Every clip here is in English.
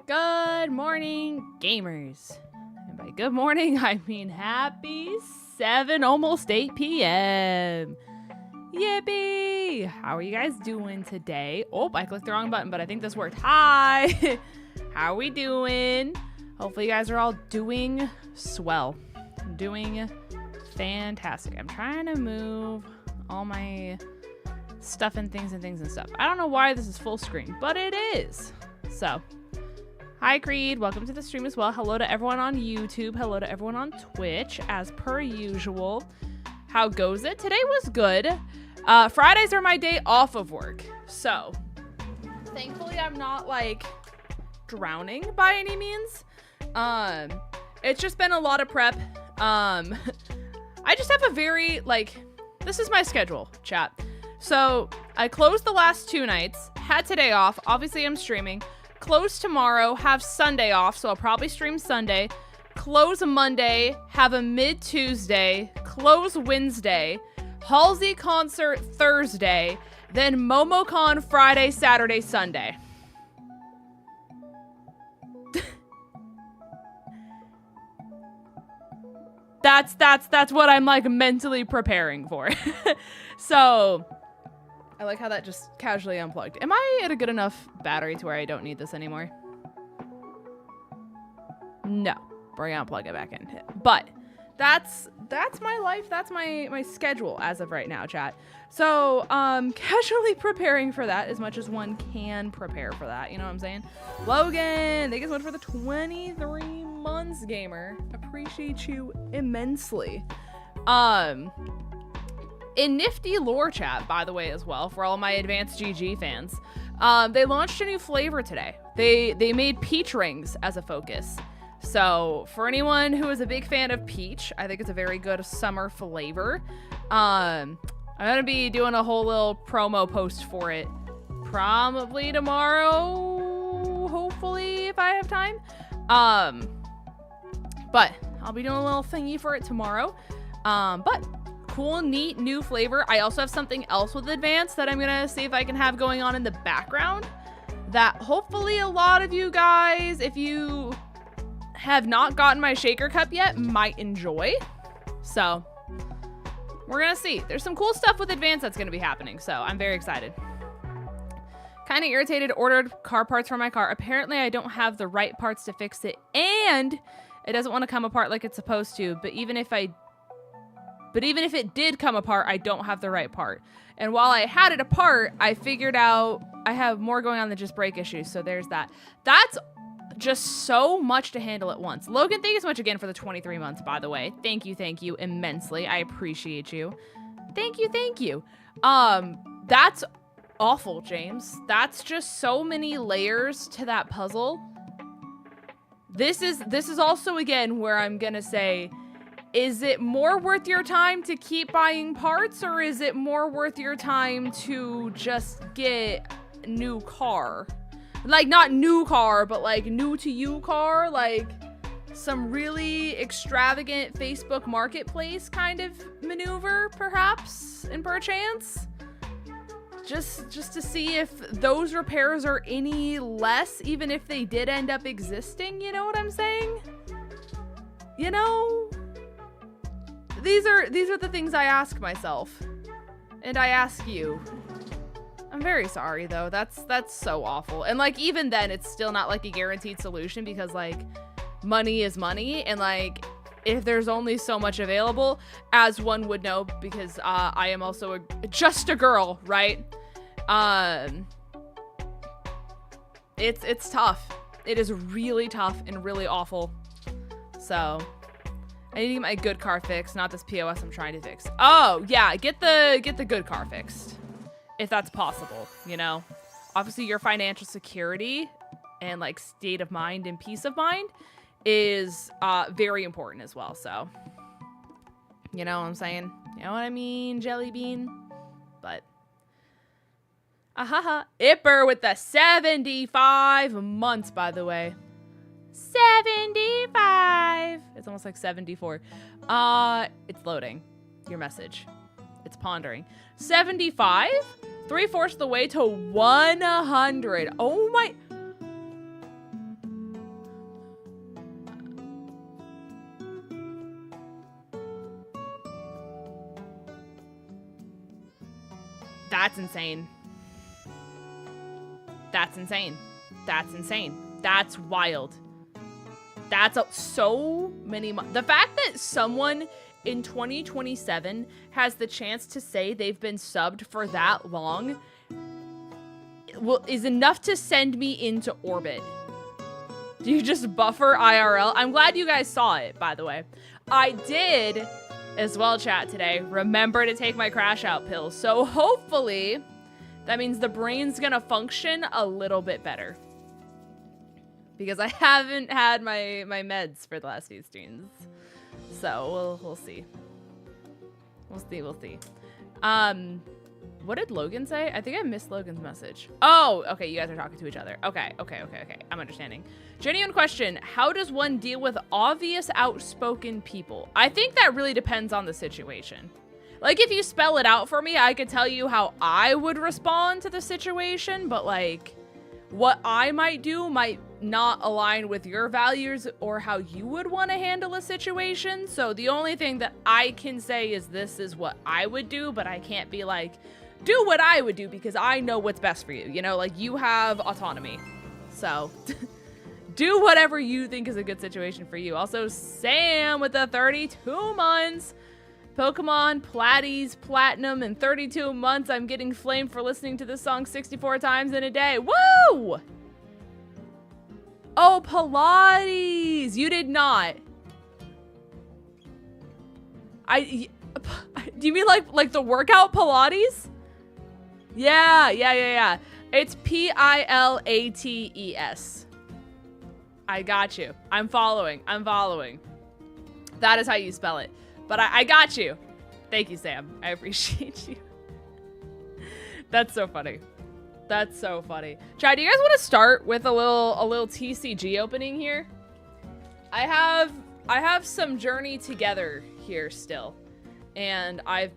Good morning, gamers. And by good morning, I mean happy 7, almost 8 p.m. Yippee! How are you guys doing today? Oh, I clicked the wrong button, but I think this worked. Hi! How are we doing? Hopefully you guys are all doing swell. Doing fantastic. I'm trying to move all my stuff and things and stuff. I don't know why this is full screen, but it is. So, hi Creed, welcome to the stream as well. Hello to everyone on YouTube. Hello to everyone on Twitch, as per usual. How goes it? Today was good. Fridays are my day off of work. So, thankfully I'm not like drowning by any means. It's just been a lot of prep. I just have a very, this is my schedule, chat. So, I closed the last 2 nights, had today off. Obviously, I'm streaming. Close tomorrow, have Sunday off, so I'll probably stream Sunday. Close Monday, have a mid-Tuesday. Close Wednesday. Halsey concert Thursday. Then MomoCon Friday, Saturday, Sunday. That's what I'm like mentally preparing for. So I like how that just casually unplugged. Am I at a good enough battery to where I don't need this anymore? No, we're gonna plug it back in. But that's my life. That's my schedule as of right now, chat. So casually preparing for that as much as one can prepare for that. You know what I'm saying? Logan, thank you so much for the 23 months, gamer. Appreciate you immensely. In nifty lore chat, by the way, as well, for all my advanced GG fans, they launched a new flavor today. They made peach rings as a focus. So for anyone who is a big fan of peach, I think it's a very good summer flavor. I'm gonna be doing a whole little promo post for it probably tomorrow, hopefully, if I have time. But I'll be doing a little thingy for it tomorrow. But cool, neat, new flavor. I also have something else with advanced that I'm gonna see if I can have going on in the background that hopefully a lot of you guys, if you have not gotten my shaker cup yet, might enjoy. So we're gonna see. There's some cool stuff with advanced that's gonna be happening, so I'm very excited. Kind of irritated, ordered car parts for my car. Apparently I don't have the right parts to fix it, and it doesn't want to come apart like it's supposed to. But even if it did come apart, I don't have the right part. And while I had it apart, I figured out I have more going on than just brake issues. So there's that. That's just so much to handle at once. Logan, thank you so much again for the 23 months, by the way. Thank you immensely. I appreciate you. Thank you. That's awful, James. That's just so many layers to that puzzle. This is also, again, where I'm gonna say, is it more worth your time to keep buying parts, or is it more worth your time to just get a new car? Like, not new car, but like new to you car, like some really extravagant Facebook marketplace kind of maneuver, perhaps, and perchance? Just to see if those repairs are any less, even if they did end up existing, you know what I'm saying? You know? These are the things I ask myself. And I ask you. I'm very sorry though. That's so awful. And like even then it's still not like a guaranteed solution, because like money is money, and like if there's only so much available, as one would know, because I am also just a girl, right? It's tough. It is really tough and really awful. So I need to get my good car fixed, not this POS I'm trying to fix. Oh yeah, get the good car fixed, if that's possible, you know? Obviously your financial security and like state of mind and peace of mind is very important as well. So you know what I'm saying? You know what I mean, Jelly Bean? But Ipper with the 75 months, by the way. 75. It's almost like 74. It's loading your message. It's pondering. 75? 3/4 of the way to 100. Oh my. That's insane. That's insane. That's insane. That's wild. That's so many months. The fact that someone in 2027 has the chance to say they've been subbed for that long is enough to send me into orbit. Do you just buffer IRL? I'm glad you guys saw it, by the way. I did as well, chat, today. Remember to take my crash out pills. So hopefully that means the brain's gonna function a little bit better. Because I haven't had my meds for the last few streams. So we'll see. We'll see. What did Logan say? I think I missed Logan's message. Oh, okay, you guys are talking to each other. Okay. I'm understanding. Genuine question. How does one deal with obvious outspoken people? I think that really depends on the situation. Like, if you spell it out for me, I could tell you how I would respond to the situation, but like, what I might do might not align with your values or how you would want to handle a situation. So the only thing that I can say is this is what I would do, but I can't be like, do what I would do because I know what's best for you. You know, like, you have autonomy. So do whatever you think is a good situation for you. Also, Sam with the 32 months. Pokemon, Platies, Platinum, in 32 months. I'm getting flamed for listening to this song 64 times in a day. Woo! Oh, Pilates. You did not. Do you mean like the workout Pilates? Yeah. It's Pilates. I got you. I'm following. That is how you spell it. But I got you. Thank you, Sam. I appreciate you. That's so funny. That's so funny. Chad, do you guys want to start with a little TCG opening here? I have some Journey Together here still. And I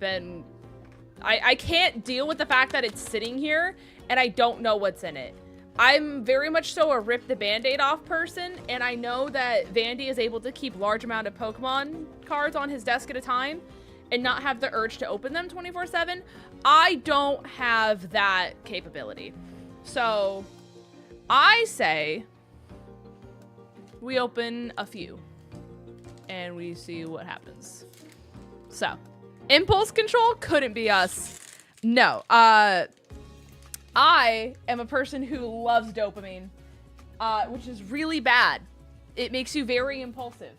can't deal with the fact that it's sitting here and I don't know what's in it. I'm very much so a rip the band-aid off person, and I know that Vandy is able to keep large amount of Pokemon cards on his desk at a time and not have the urge to open them 24/7. I don't have that capability. So I say we open a few and we see what happens. So impulse control couldn't be us. No, I am a person who loves dopamine, which is really bad. It makes you very impulsive.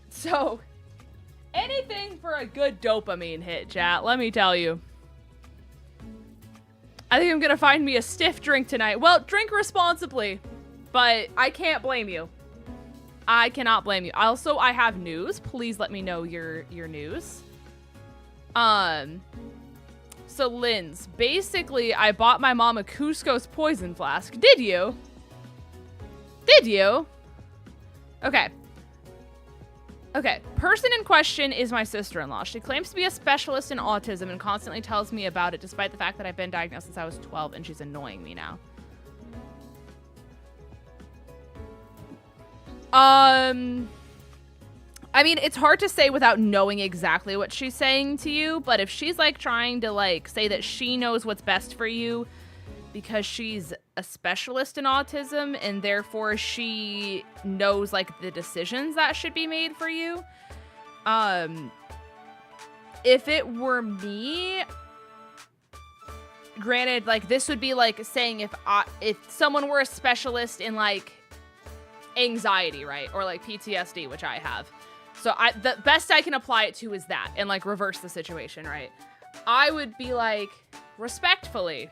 So anything for a good dopamine hit, chat, let me tell you. I think I'm gonna find me a stiff drink tonight. Well, drink responsibly, but I can't blame you. I cannot blame you. Also, I have news. Please let me know your news. So Linz, basically, I bought my mom a Cusco's poison flask. Did you? Did you? Okay. Okay, person in question is my sister-in-law. She claims to be a specialist in autism and constantly tells me about it, despite the fact that I've been diagnosed since I was 12 and she's annoying me now. I mean, it's hard to say without knowing exactly what she's saying to you, but if she's like trying to like say that she knows what's best for you because she's a specialist in autism and therefore she knows like the decisions that should be made for you. If it were me, granted, like this would be like saying if someone were a specialist in like anxiety, right? Or like PTSD, which I have. So the best I can apply it to is that and like reverse the situation, right? I would be like, respectfully,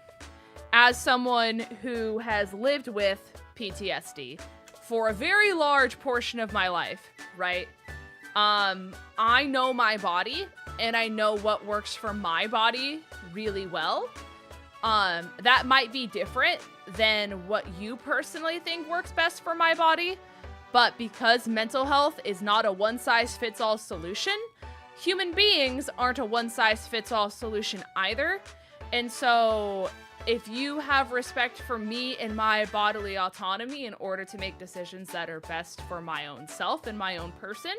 as someone who has lived with PTSD for a very large portion of my life, right? I know my body and I know what works for my body really well. That might be different than what you personally think works best for my body. But because mental health is not a one-size-fits-all solution, human beings aren't a one-size-fits-all solution either. And so if you have respect for me and my bodily autonomy in order to make decisions that are best for my own self and my own person,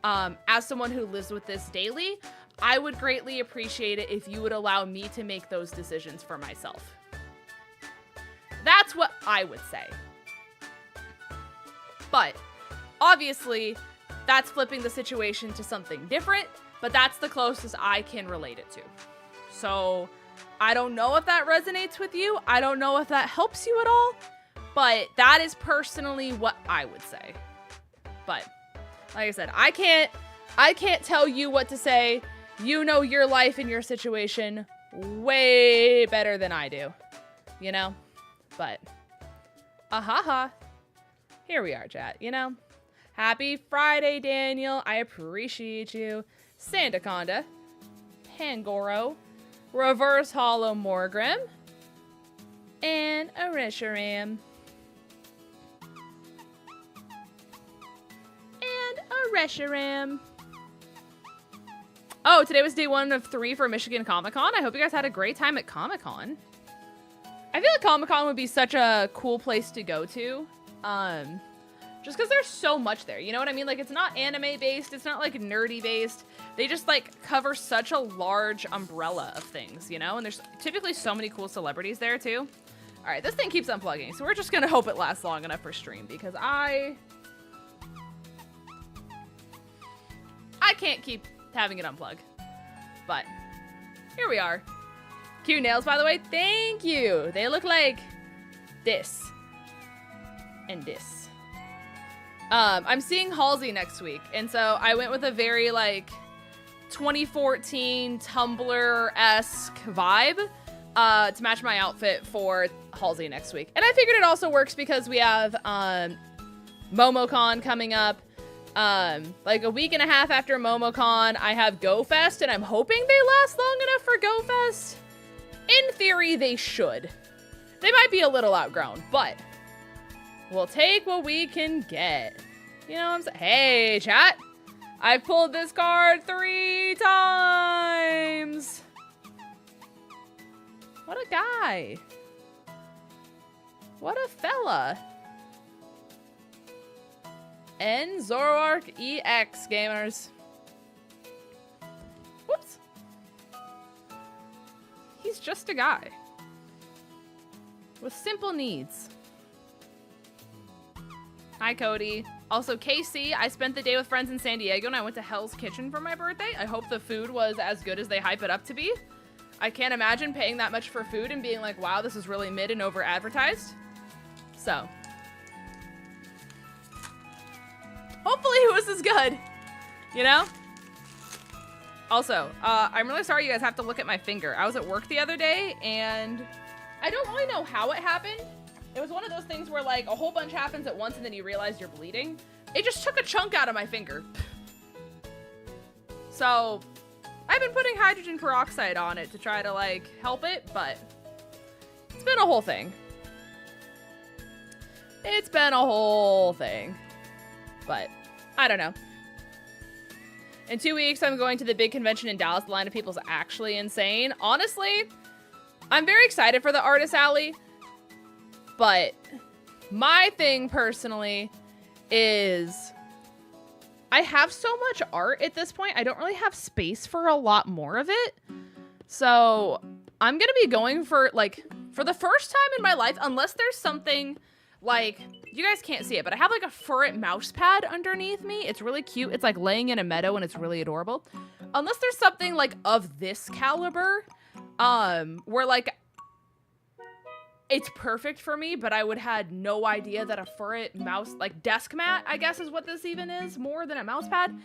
as someone who lives with this daily, I would greatly appreciate it if you would allow me to make those decisions for myself. That's what I would say. But obviously, that's flipping the situation to something different, but that's the closest I can relate it to. So I don't know if that resonates with you. I don't know if that helps you at all, but that is personally what I would say. But like I said, I can't tell you what to say. You know your life and your situation way better than I do, you know? But, here we are, chat, you know? Happy Friday, Daniel. I appreciate you. Sandaconda, Pangoro, Reverse Hollow Morgrim, and Arisharam. Oh, today was day 1 of 3 for Michigan Comic-Con. I hope you guys had a great time at Comic-Con. I feel like Comic-Con would be such a cool place to go to. Just because there's so much there, you know what I mean? Like, it's not anime-based, it's not, like, nerdy-based. They just, like, cover such a large umbrella of things, you know? And there's typically so many cool celebrities there, too. All right, this thing keeps unplugging, so we're just gonna hope it lasts long enough for stream, because I can't keep having it unplug. But here we are. Cute nails, by the way. Thank you. They look like this and this. I'm seeing Halsey next week, and so I went with a very like 2014 Tumblr-esque vibe to match my outfit for Halsey next week. And I figured it also works because we have MomoCon coming up. Like a week and a half after MomoCon, I have GoFest, and I'm hoping they last long enough for GoFest. In theory, they should. They might be a little outgrown, but we'll take what we can get. You know what I'm saying? Hey, chat. I've pulled this card 3 times. What a guy. What a fella. 𝗟𝗡𝗔𝗡𝗒 gamers. Whoops. He's just a guy with simple needs. Hi, Cody. Also, KC, I spent the day with friends in San Diego and I went to Hell's Kitchen for my birthday. I hope the food was as good as they hype it up to be. I can't imagine paying that much for food and being like, wow, this is really mid and over advertised. So hopefully it was as good, you know? Also, I'm really sorry you guys have to look at my finger. I was at work the other day, and I don't really know how it happened. It was one of those things where, like, a whole bunch happens at once, and then you realize you're bleeding. It just took a chunk out of my finger. So, I've been putting hydrogen peroxide on it to try to, like, help it, but it's been a whole thing. It's been a whole thing. But I don't know. In 2 weeks, I'm going to the big convention in Dallas. The line of people is actually insane. Honestly, I'm very excited for the Artist Alley. But my thing personally is I have so much art at this point. I don't really have space for a lot more of it. So I'm going to be going for, like, for the first time in my life, unless there's something like, you guys can't see it, but I have like a furret mouse pad underneath me. It's really cute. It's like laying in a meadow and it's really adorable. Unless there's something like of this caliber, where like, it's perfect for me, but I would had no idea that a furret mouse, like desk mat, I guess is what this even is, more than a mouse pad,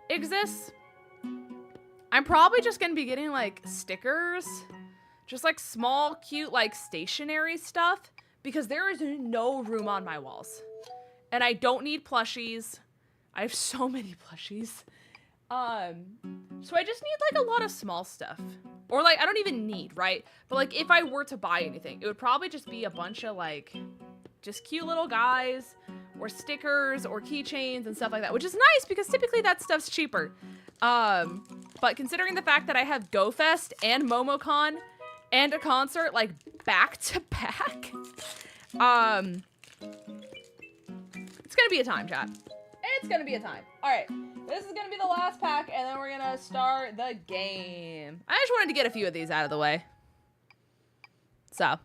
exists. I'm probably just gonna be getting like stickers, just like small, cute, like stationery stuff. Because there is no room on my walls. And I don't need plushies. I have so many plushies. So I just need like a lot of small stuff. Or like, I don't even need, right? But like, if I were to buy anything, it would probably just be a bunch of like, just cute little guys, or stickers, or keychains, and stuff like that. Which is nice, because typically that stuff's cheaper. But considering the fact that I have GoFest and MomoCon, and a concert, like, back to back. It's gonna be a time, chat. It's gonna be a time. All right, this is gonna be the last pack, and then we're gonna start the game. I just wanted to get a few of these out of the way. So,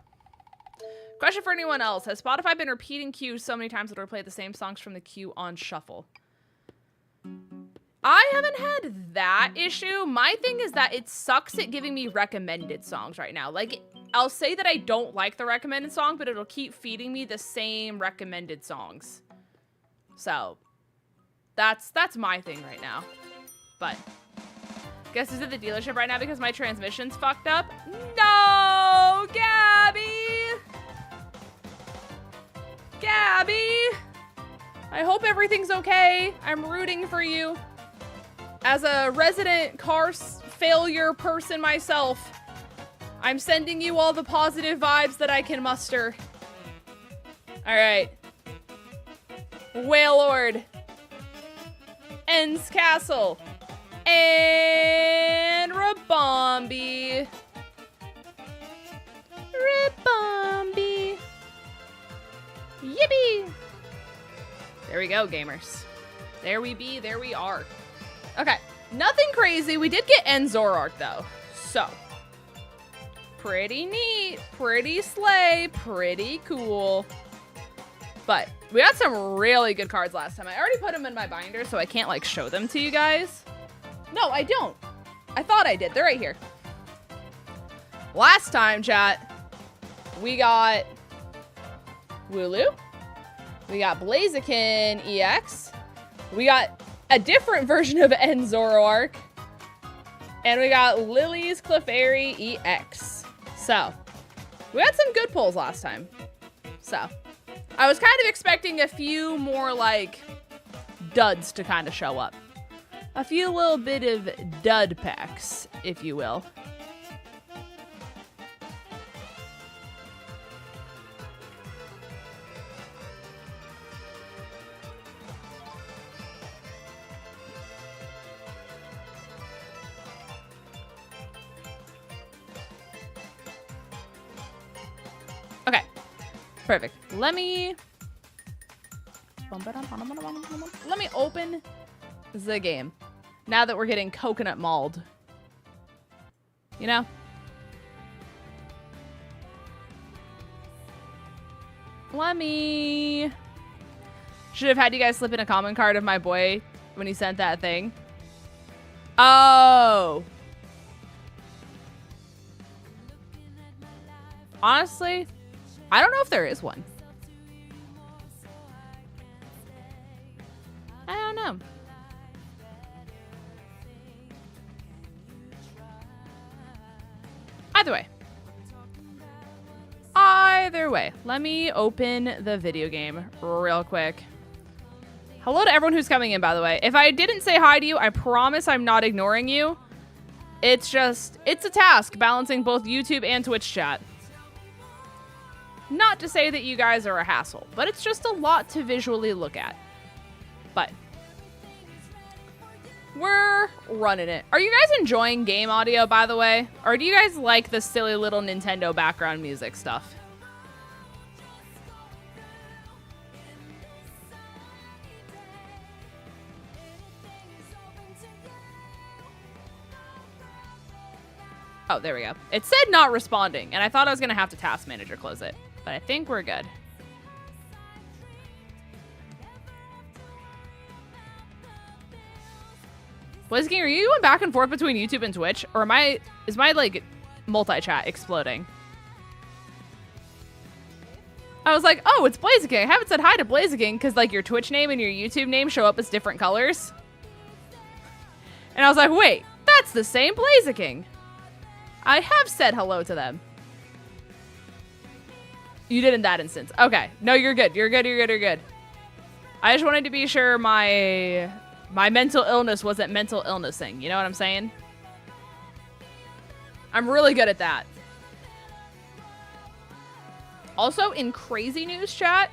question for anyone else. Has Spotify been repeating cues so many times that it'll play the same songs from the queue on shuffle? I haven't had that issue. My thing is that it sucks at giving me recommended songs right now. Like, I'll say that I don't like the recommended song, but it'll keep feeding me the same recommended songs. So, that's my thing right now. But, guess who's at the dealership right now because my transmission's fucked up? No, Gabby! Gabby! I hope everything's okay. I'm rooting for you. As a resident car failure person myself, I'm sending you all the positive vibes that I can muster. All right. Wailord. Ends Castle. And Rabombi. Rabombi. Yippee. There we go, gamers. There we be, there we are. Okay, nothing crazy. We did get 𝗔𝗓𝚘𝚗 though, so pretty neat, pretty slay, pretty cool. But we got some really good cards last time. I already put them in my binder, so I can't like show them to you guys. No, I don't. I thought I did. They're right here. Last time, chat, we got Wooloo. We got 𝗏𝗟𝚗 EX. We got a different version of 𝗔𝗓𝚘𝚗. And we got Lily's Clefairy EX. So, we had some good pulls last time. So, I was kind of expecting a few more, like, duds to kind of show up. A few little bit of dud packs, if you will. Okay, perfect. Let me open the game now that we're getting coconut mauled. You know? Let me... Should have had you guys slip in a comment card of my boy when he sent that thing. Oh. Honestly, I don't know if there is one. I don't know. Either way, let me open the video game real quick. Hello to everyone who's coming in, by the way. If I didn't say hi to you, I promise I'm not ignoring you. It's just, it's a task balancing both YouTube and Twitch chat. Not to say that you guys are a hassle, but it's just a lot to visually look at. But we're running it. Are you guys enjoying game audio, by the way? Or do you guys like the silly little Nintendo background music stuff? Oh, there we go. It said not responding, and I thought I was going to have to task manager close it. But I think we're good. BlazeKing, are you going back and forth between YouTube and Twitch? Or is my, like, multi-chat exploding? I was like, oh, it's BlazeKing. I haven't said hi to BlazeKing because, like, your Twitch name and your YouTube name show up as different colors. And I was like, wait, that's the same BlazeKing. I have said hello to them. You did in that instance. Okay. No, you're good. You're good. You're good. You're good. I just wanted to be sure my mental illness wasn't mental illnessing. You know what I'm saying? I'm really good at that. Also, in crazy news chat,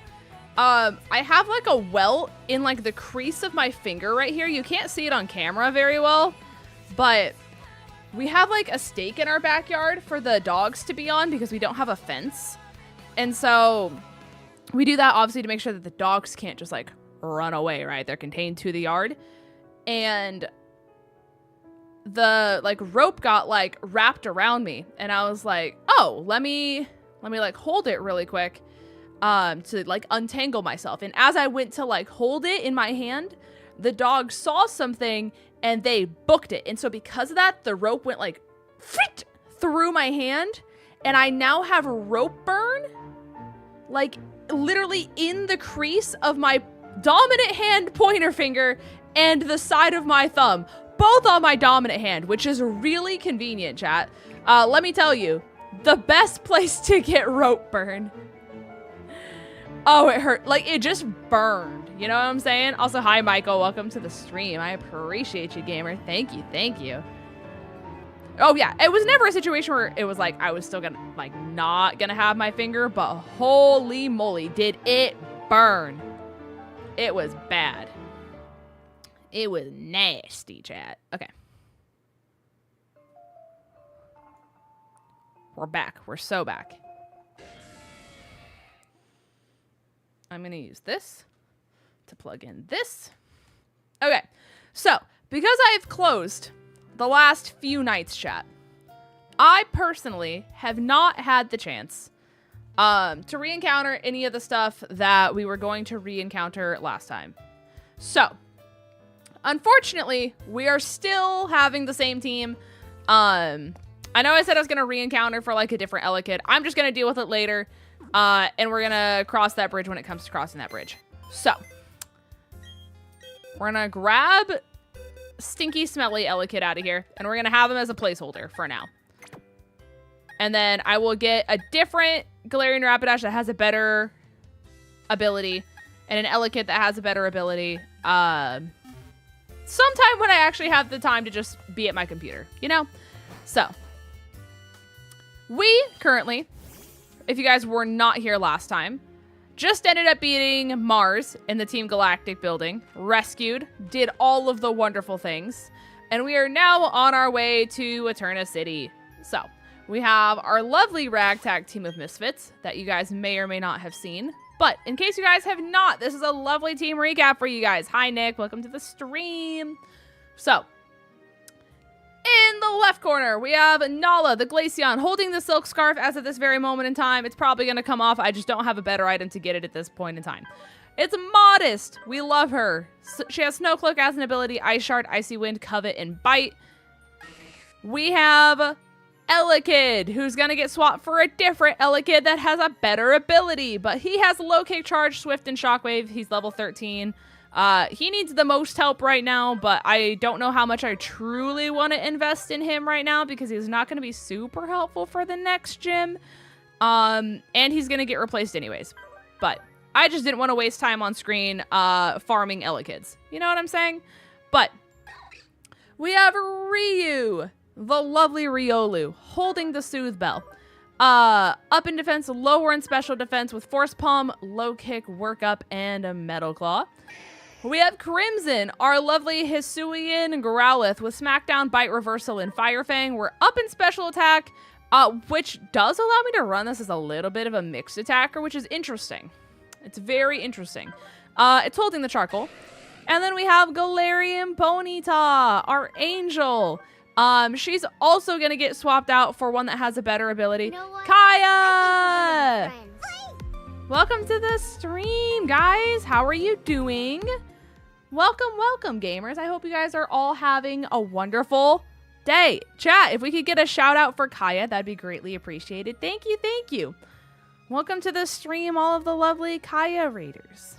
I have like a welt in like the crease of my finger right here. You can't see it on camera very well, but we have like a stake in our backyard for the dogs to be on because we don't have a fence. And so we do that obviously to make sure that the dogs can't just like run away, right? They're contained to the yard. And the like rope got like wrapped around me, and I was like, oh, let me like hold it really quick to like untangle myself. And as I went to like hold it in my hand, the dog saw something and they booked it. And so because of that, the rope went like through my hand, and I now have rope burn like literally in the crease of my dominant hand pointer finger and the side of my thumb, both on my dominant hand, which is really convenient, chat. Let me tell you, the best place to get rope burn. Oh, it hurt. Like, it just burned. You know what I'm saying? Also, hi, Michael. Welcome to the stream. I appreciate you, gamer. Thank you. Thank you. Oh, yeah. It was never a situation where it was like I was still gonna, like, not gonna have my finger, but holy moly, did it burn. It was bad. It was nasty, chat. Okay. We're back. We're so back. I'm going to use this to plug in this. Okay. So, because I've closed the last few nights, chat, I personally have not had the chance to re-encounter any of the stuff that we were going to re-encounter last time. So, unfortunately, we are still having the same team. I know I said I was going to re-encounter for like a different 𝗟𝗏𝗘. I'm just going to deal with it later. And we're going to cross that bridge when it comes to crossing that bridge. So, we're going to grab stinky, smelly 𝗟𝗏𝗘 out of here. And we're going to have him as a placeholder for now. And then I will get a different Galarian Rapidash that has a better ability. And an 𝗟𝗏𝗘 that has a better ability. Sometime when I actually have the time to just be at my computer, you know? So, we currently, if you guys were not here last time, just ended up beating Mars in the Team Galactic building, rescued, did all of the wonderful things, and we are now on our way to Eterna City. So, we have our lovely ragtag team of misfits that you guys may or may not have seen. But in case you guys have not, this is a lovely team recap for you guys. Hi, Nick. Welcome to the stream. So, in the left corner, we have Nala, the Glaceon, holding the silk scarf as of this very moment in time. It's probably going to come off. I just don't have a better item to get it at this point in time. It's Modest. We love her. She has Snow Cloak as an ability, Ice Shard, Icy Wind, Covet, and Bite. We have 𝗟𝗏𝗘, who's going to get swapped for a different 𝗟𝗏𝗘 that has a better ability. But he has Low Kick, Charge, Swift, and Shockwave. He's level 13. He needs the most help right now, but I don't know how much I truly want to invest in him right now because he's not going to be super helpful for the next gym. And he's going to get replaced anyways. But I just didn't want to waste time on screen farming 𝗟𝗏𝗘s. You know what I'm saying? But we have Ryu, the lovely Riolu, holding the Soothe Bell. Up in defense, lower in special defense with Force Palm, Low Kick, Work Up, and a Metal Claw. We have Crimson, our lovely Hisuian Growlithe with Smackdown, Bite Reversal, and Fire Fang. We're up in special attack, which does allow me to run this as a little bit of a mixed attacker, which is interesting. It's very interesting. It's holding the charcoal. And then we have Galarian Ponyta, our angel. She's also going to get swapped out for one that has a better ability. You know what? Kaya! Welcome to the stream, guys. How are you doing? Welcome, welcome, gamers. I hope you guys are all having a wonderful day. Chat, if we could get a shout out for Kaya, that'd be greatly appreciated. Thank you, thank you. Welcome to the stream, all of the lovely Kaya Raiders.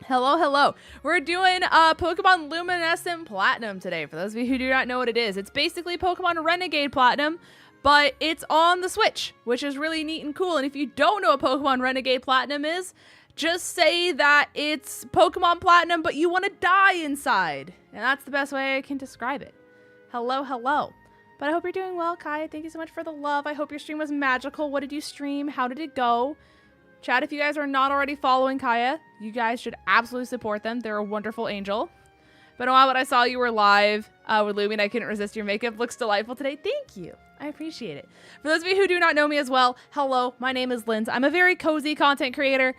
Hello, hello. We're doing Pokemon Luminescent Platinum today. For those of you who do not know what it is, it's basically Pokemon Renegade Platinum, but it's on the Switch, which is really neat and cool. And if you don't know what Pokemon Renegade Platinum is, just say that it's Pokemon Platinum, but you want to die inside. And that's the best way I can describe it. Hello, hello. But I hope you're doing well, Kai. Thank you so much for the love. I hope your stream was magical. What did you stream? How did it go? Chat, if you guys are not already following Kaya, you guys should absolutely support them. They're a wonderful angel. But a while when I saw you were live with Lumi and I couldn't resist your makeup. Looks delightful today. Thank you. I appreciate it. For those of you who do not know me as well, hello, my name is Linz. I'm a very cozy content creator.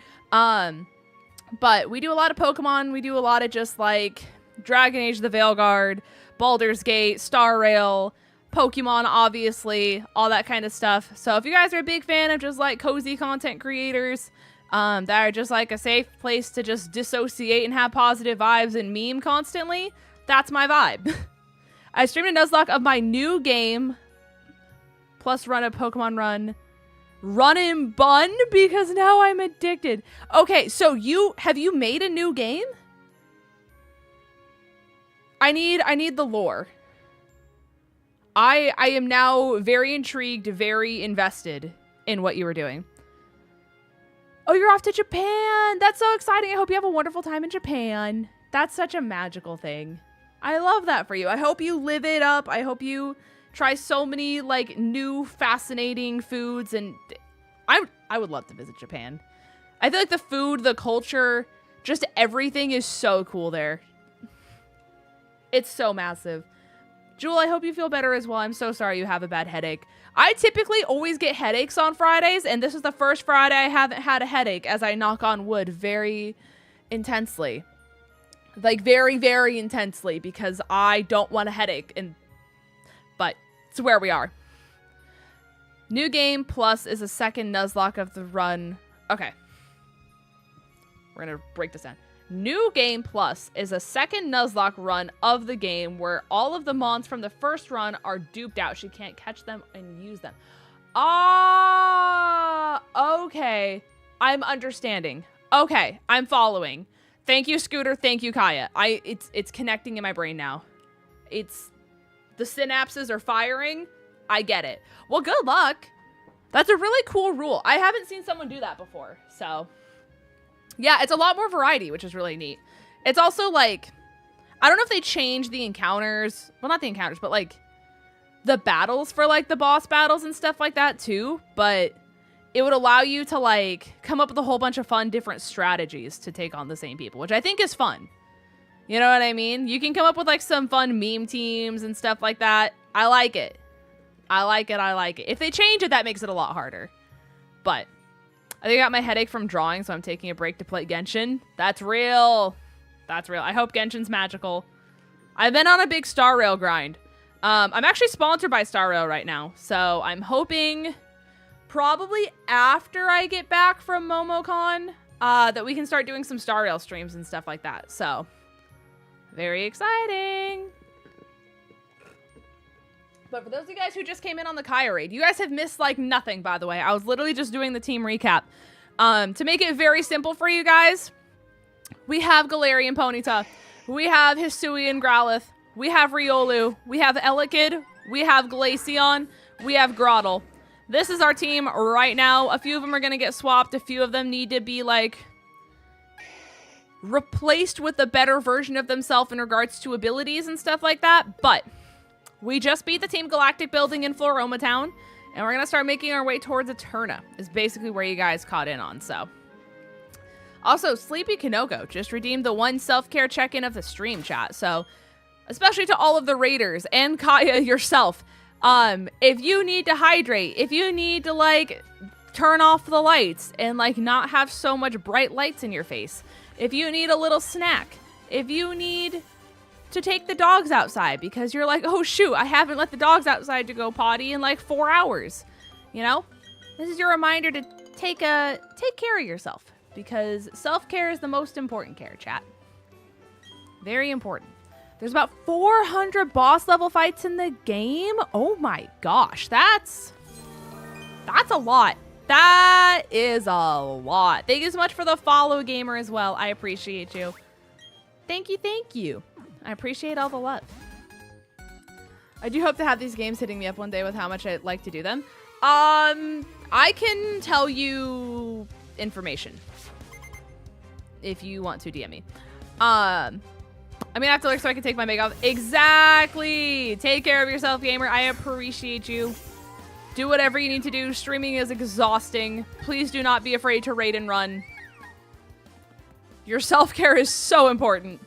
But we do a lot of Pokemon. We do a lot of just like Dragon Age the Veilguard, Baldur's Gate, Star Rail, Pokemon, obviously, all that kind of stuff. So if you guys are a big fan of just like cozy content creators that are just like a safe place to just dissociate and have positive vibes and meme constantly, that's my vibe. I streamed a Nuzlocke of my new game, plus run a Pokemon Run and Bun, because now I'm addicted. Okay, so have you made a new game? I need the lore. I am now very intrigued, very invested in what you were doing. Oh, you're off to Japan. That's so exciting. I hope you have a wonderful time in Japan. That's such a magical thing. I love that for you. I hope you live it up. I hope you try so many like new fascinating foods, and I would love to visit Japan. I feel like the food, the culture, just everything is so cool there. It's so massive. Jewel, I hope you feel better as well. I'm so sorry you have a bad headache. I typically always get headaches on Fridays, and this is the first Friday I haven't had a headache, as I knock on wood very intensely. Like very, very intensely, because I don't want a headache, but it's where we are. New game plus is a second Nuzlocke of the run. Okay. We're going to break this down. New game plus is a second Nuzlocke run of the game where all of the mons from the first run are duped out. She can't catch them and use them. Ah, okay. I'm understanding. Okay, I'm following. Thank you, Scooter. Thank you, Kaya. It's connecting in my brain now. The synapses are firing. I get it. Well, good luck. That's a really cool rule. I haven't seen someone do that before, so... Yeah, it's a lot more variety, which is really neat. It's also like, I don't know if they changed the encounters. Well, not the encounters, but like the battles for like the boss battles and stuff like that too. But it would allow you to like come up with a whole bunch of fun different strategies to take on the same people, which I think is fun. You know what I mean? You can come up with like some fun meme teams and stuff like that. I like it. I like it. I like it. If they change it, that makes it a lot harder. But... I think I got my headache from drawing, so I'm taking a break to play Genshin. That's real. That's real. I hope Genshin's magical. I've been on a big Star Rail grind. I'm actually sponsored by Star Rail right now, so I'm hoping probably after I get back from MomoCon that we can start doing some Star Rail streams and stuff like that. So, very exciting. But for those of you guys who just came in on the Kaya raid, you guys have missed like nothing, by the way. I was literally just doing the team recap. To make it very simple for you guys, we have Galarian Ponyta, we have Hisuian Growlithe, we have Riolu, we have Elekid, we have Glaceon, we have Grotle. This is our team right now. A few of them are going to get swapped. A few of them need to be like replaced with a better version of themselves in regards to abilities and stuff like that. But... we just beat the Team Galactic building in Floroma Town, and we're going to start making our way towards Eterna, is basically where you guys caught in on, so. Also, Sleepy Kinoko just redeemed the one self-care check-in of the stream chat, so, especially to all of the raiders, and Kaya yourself, if you need to hydrate, if you need to, like, turn off the lights, and, like, not have so much bright lights in your face, if you need a little snack, if you need... to take the dogs outside because you're like, oh shoot, I haven't let the dogs outside to go potty in like 4 hours. You know, this is your reminder to take care of yourself, because self-care is the most important care, chat. Very important. There's about 400 boss level fights in the game. Oh my gosh, that's a lot. That is a lot. Thank you so much for the follow, gamer, as well. I appreciate you. Thank you, thank you. I appreciate all the love. I do hope to have these games hitting me up one day with how much I'd like to do them. I can tell you information if you want to DM me. I mean, I have to look so I can take my makeup off. Exactly. Take care of yourself, gamer. I appreciate you. Do whatever you need to do. Streaming is exhausting. Please do not be afraid to raid and run. Your self-care is so important.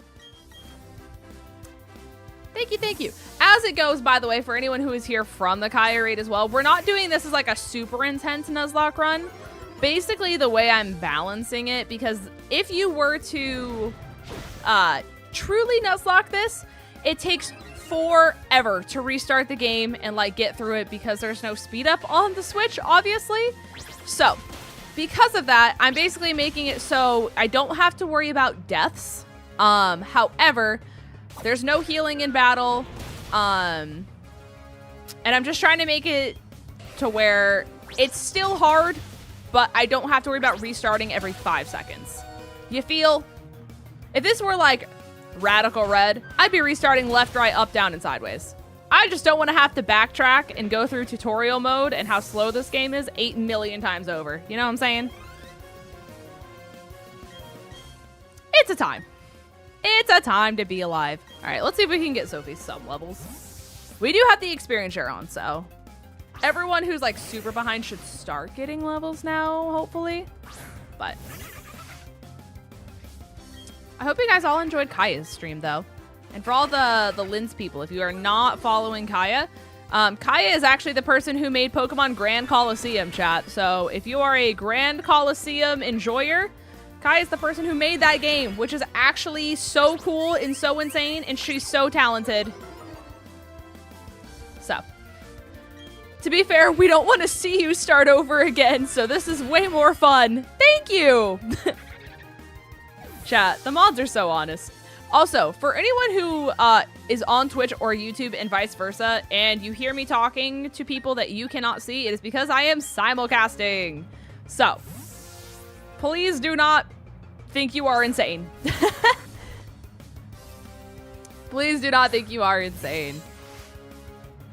Thank you, thank you. As it goes, by the way, for anyone who is here from the Kaya raid as well, we're not doing this as like a super intense Nuzlocke run. basically the way I'm balancing it, because if you were to truly Nuzlocke this, it takes forever to restart the game and like get through it because there's no speed up on the Switch, obviously. So because of that, I'm basically making it so I don't have to worry about deaths. However, there's no healing in battle. And I'm just trying to make it to where it's still hard, but I don't have to worry about restarting every 5 seconds. You feel? If this were like Radical Red, I'd be restarting left, right, up, down, and sideways. I just don't want to have to backtrack and go through tutorial mode and how slow this game is 8 million times over. You know what I'm saying? It's a time. It's a time to be alive. All right, let's see if we can get Sophie some levels. We do have the experience share on, so everyone who's like super behind should start getting levels now, hopefully. But I hope you guys all enjoyed Kaya's stream, though. And for all the Linz people, if you are not following Kaya, Kaya is actually the person who made Pokemon Grand Coliseum, chat. So if you are a Grand Coliseum enjoyer, Kaya is the person who made that game, which is actually so cool and so insane, and she's so talented. So, to be fair, we don't want to see you start over again, so this is way more fun. Thank you! Chat, the mods are so honest. Also, for anyone who is on Twitch or YouTube and vice versa, and you hear me talking to people that you cannot see, it is because I am simulcasting. So, please do not think you are insane. Please do not think you are insane.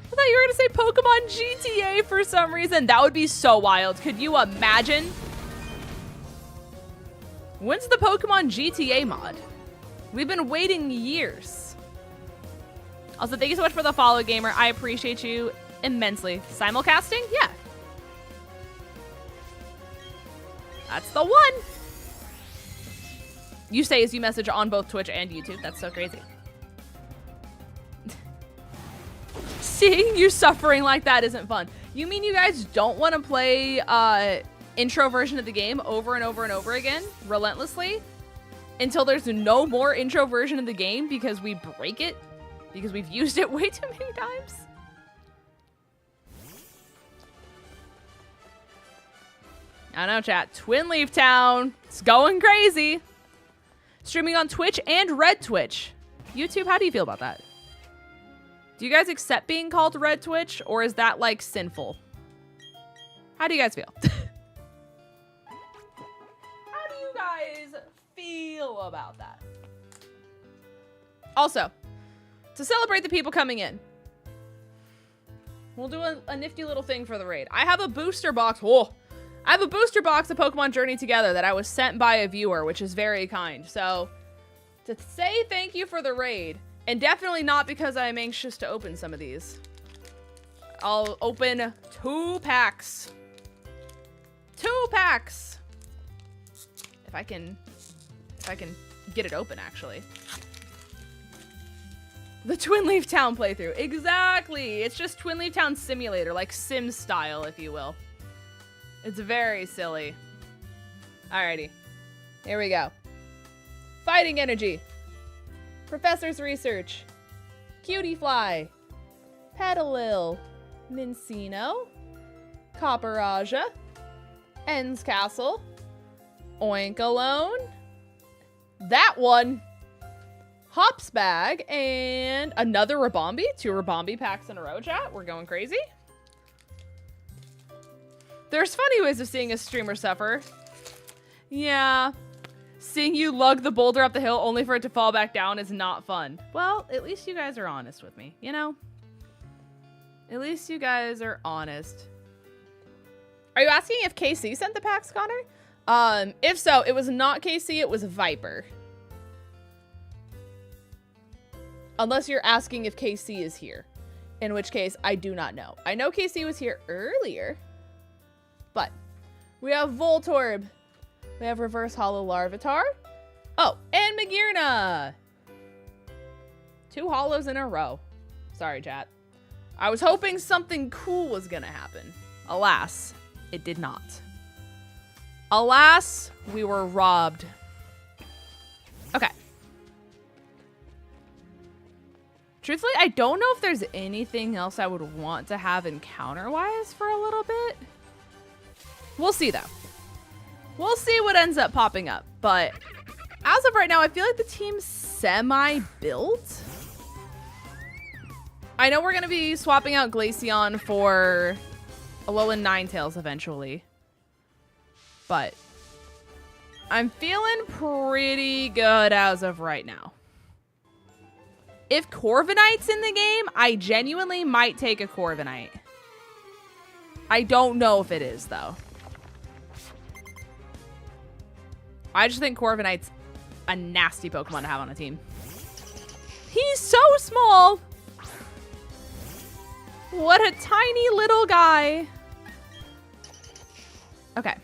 I thought you were going to say Pokemon GTA for some reason. That would be so wild. Could you imagine? When's the Pokemon GTA mod? We've been waiting years. Also, thank you so much for the follow, gamer. I appreciate you immensely. Simulcasting? Yeah. That's the one. You say as you message on both Twitch and YouTube. That's so crazy. Seeing you suffering like that isn't fun. You mean you guys don't want to play intro version of the game over and over and over again, relentlessly, until there's no more intro version of the game because we break it? Because we've used it way too many times? I know, chat. Twin Leaf Town. It's going crazy. Streaming on Twitch and Red Twitch. YouTube, how do you feel about that? Do you guys accept being called Red Twitch, or is that, like, sinful? How do you guys feel? How do you guys feel about that? Also, to celebrate the people coming in, we'll do a nifty little thing for the raid. I have a booster box. Whoa. I have a booster box of Pokemon Journey Together that I was sent by a viewer, which is very kind. So, to say thank you for the raid, and definitely not because I'm anxious to open some of these, I'll open 2 packs. 2 packs! If I can get it open, actually. The Twin Leaf Town playthrough. Exactly! It's just Twin Leaf Town Simulator, like Sims style, if you will. It's very silly. Alrighty. Here we go. Fighting Energy. Professor's Research. Cutie Fly. Petalil. Mincino. Copperaja. Ends Castle. Oinkalone. That one. Hops Bag. And another Rabombi. 2 Rabombi packs in a row, chat. We're going crazy. There's funny ways of seeing a streamer suffer. Yeah. Seeing you lug the boulder up the hill only for it to fall back down is not fun. Well, at least you guys are honest with me, you know? At least you guys are honest. Are you asking if KC sent the packs, Connor? If so, it was not KC, it was Viper. Unless you're asking if KC is here. In which case, I do not know. I know KC was here earlier. But we have Voltorb. We have Reverse Hollow Larvitar. Oh, and Magearna. 2 hollows in a row. Sorry, chat. I was hoping something cool was gonna happen. Alas, it did not. Alas, we were robbed. Okay. Truthfully, I don't know if there's anything else I would want to have encounter-wise for a little bit. We'll see, though. We'll see what ends up popping up. But as of right now, I feel like the team's semi-built. I know we're going to be swapping out Glaceon for Alolan Ninetales eventually. But I'm feeling pretty good as of right now. If Corviknight's in the game, I genuinely might take a Corviknight. I don't know if it is, though. I just think Corviknight's a nasty Pokemon to have on a team. He's so small. What a tiny little guy. Okay.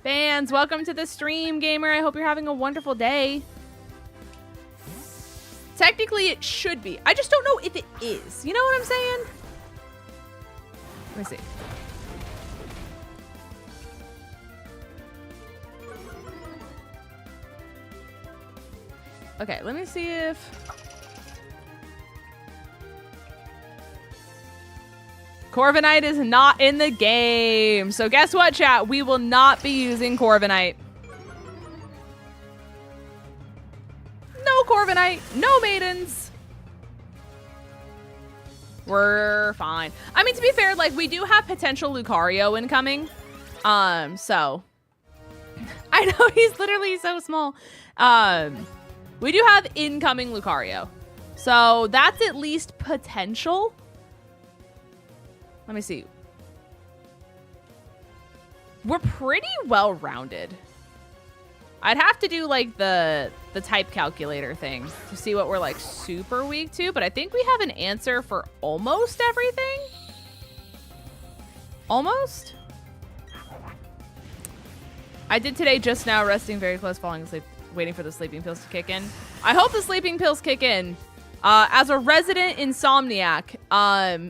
Fans, welcome to the stream, gamer. I hope you're having a wonderful day. Technically, it should be. I just don't know if it is. You know what I'm saying? Let me see. Okay, let me see if... Corviknight is not in the game. So guess what, chat? We will not be using Corviknight. No Corviknight. No maidens. We're fine. I mean, to be fair, like, we do have potential Lucario incoming. So... I know, he's literally so small. We do have incoming Lucario. So that's at least potential. Let me see. We're pretty well-rounded. I'd have to do like the type calculator thing to see what we're like super weak to, but I think we have an answer for almost everything. Almost? I did today just now, resting very close, falling asleep, waiting for the sleeping pills to kick in. I hope the sleeping pills kick in. As a resident insomniac,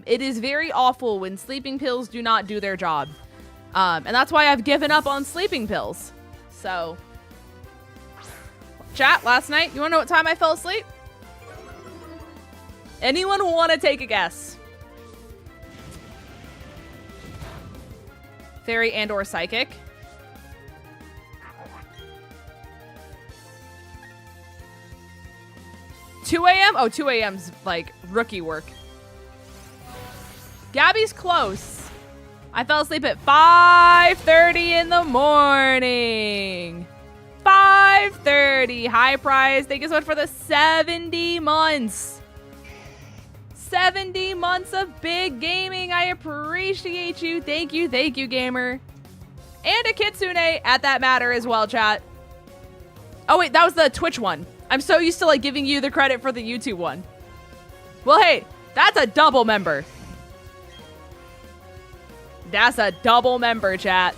it is very awful when sleeping pills do not do their job. And that's why I've given up on sleeping pills. So, chat, last night, you wanna know what time I fell asleep? Anyone wanna take a guess? Fairy and or psychic? $2 a.m.? Oh, 2 a.m.'s like rookie work. Gabby's close. I fell asleep at 5:30 in the morning. 5:30. High prize. Thank you so much for the 70 months. 70 months of big gaming. I appreciate you. Thank you, gamer. And a Kitsune at that matter as well, chat. Oh, wait, that was the Twitch one. I'm so used to like giving you the credit for the YouTube one. Well, hey, that's a double member. That's a double member, chat.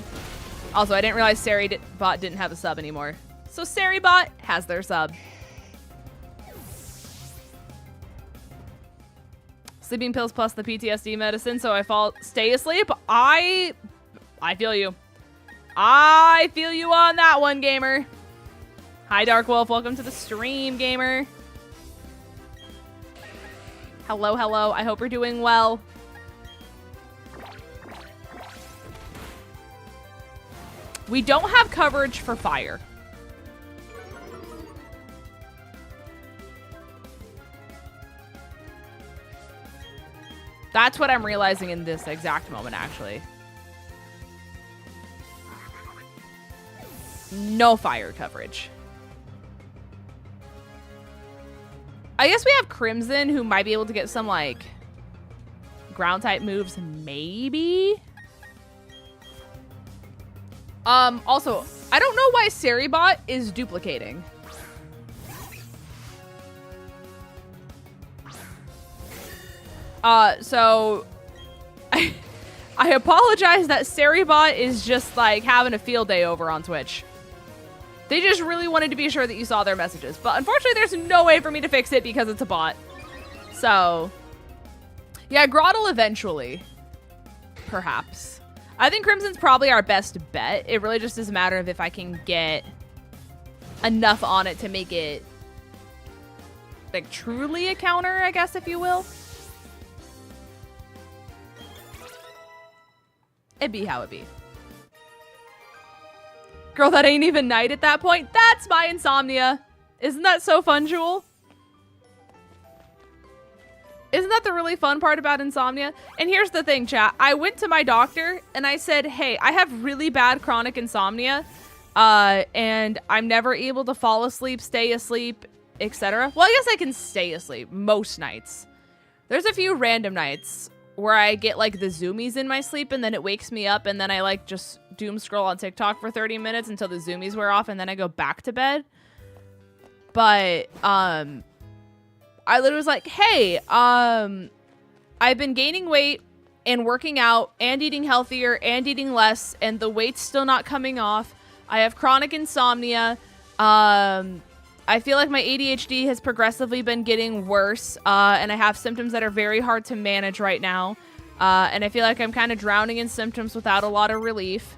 Also, I didn't realize SariBot didn't have a sub anymore. So SariBot has their sub. Sleeping pills plus the PTSD medicine, so I stay asleep. I feel you. I feel you on that one, gamer. Hi, Dark Wolf. Welcome to the stream, gamer. Hello, hello. I hope you're doing well. We don't have coverage for fire. That's what I'm realizing in this exact moment, actually. No fire coverage. I guess we have Crimson, who might be able to get some, like, ground-type moves, maybe? Also, I don't know why SariBot is duplicating. So... I apologize that SariBot is just, like, having a field day over on Twitch. They just really wanted to be sure that you saw their messages. But unfortunately, there's no way for me to fix it because it's a bot. So, yeah, Groddle eventually. Perhaps. I think Crimson's probably our best bet. It really just is a matter of if I can get enough on it to make it like truly a counter, I guess, if you will. It'd be how it be. Girl, that ain't even night at that point. That's my insomnia. Isn't that so fun, Jewel? Isn't that the really fun part about insomnia? And here's the thing, chat. I went to my doctor and I said, hey, I have really bad chronic insomnia. And I'm never able to fall asleep, stay asleep, etc. Well, I guess I can stay asleep most nights. There's a few random nights where I get like the zoomies in my sleep and then it wakes me up and then I like just doom scroll on TikTok for 30 minutes until the zoomies wear off and then I go back to bed. But, I literally was like, hey, I've been gaining weight and working out and eating healthier and eating less and the weight's still not coming off. I have chronic insomnia. I feel like my ADHD has progressively been getting worse, and I have symptoms that are very hard to manage right now. And I feel like I'm kind of drowning in symptoms without a lot of relief.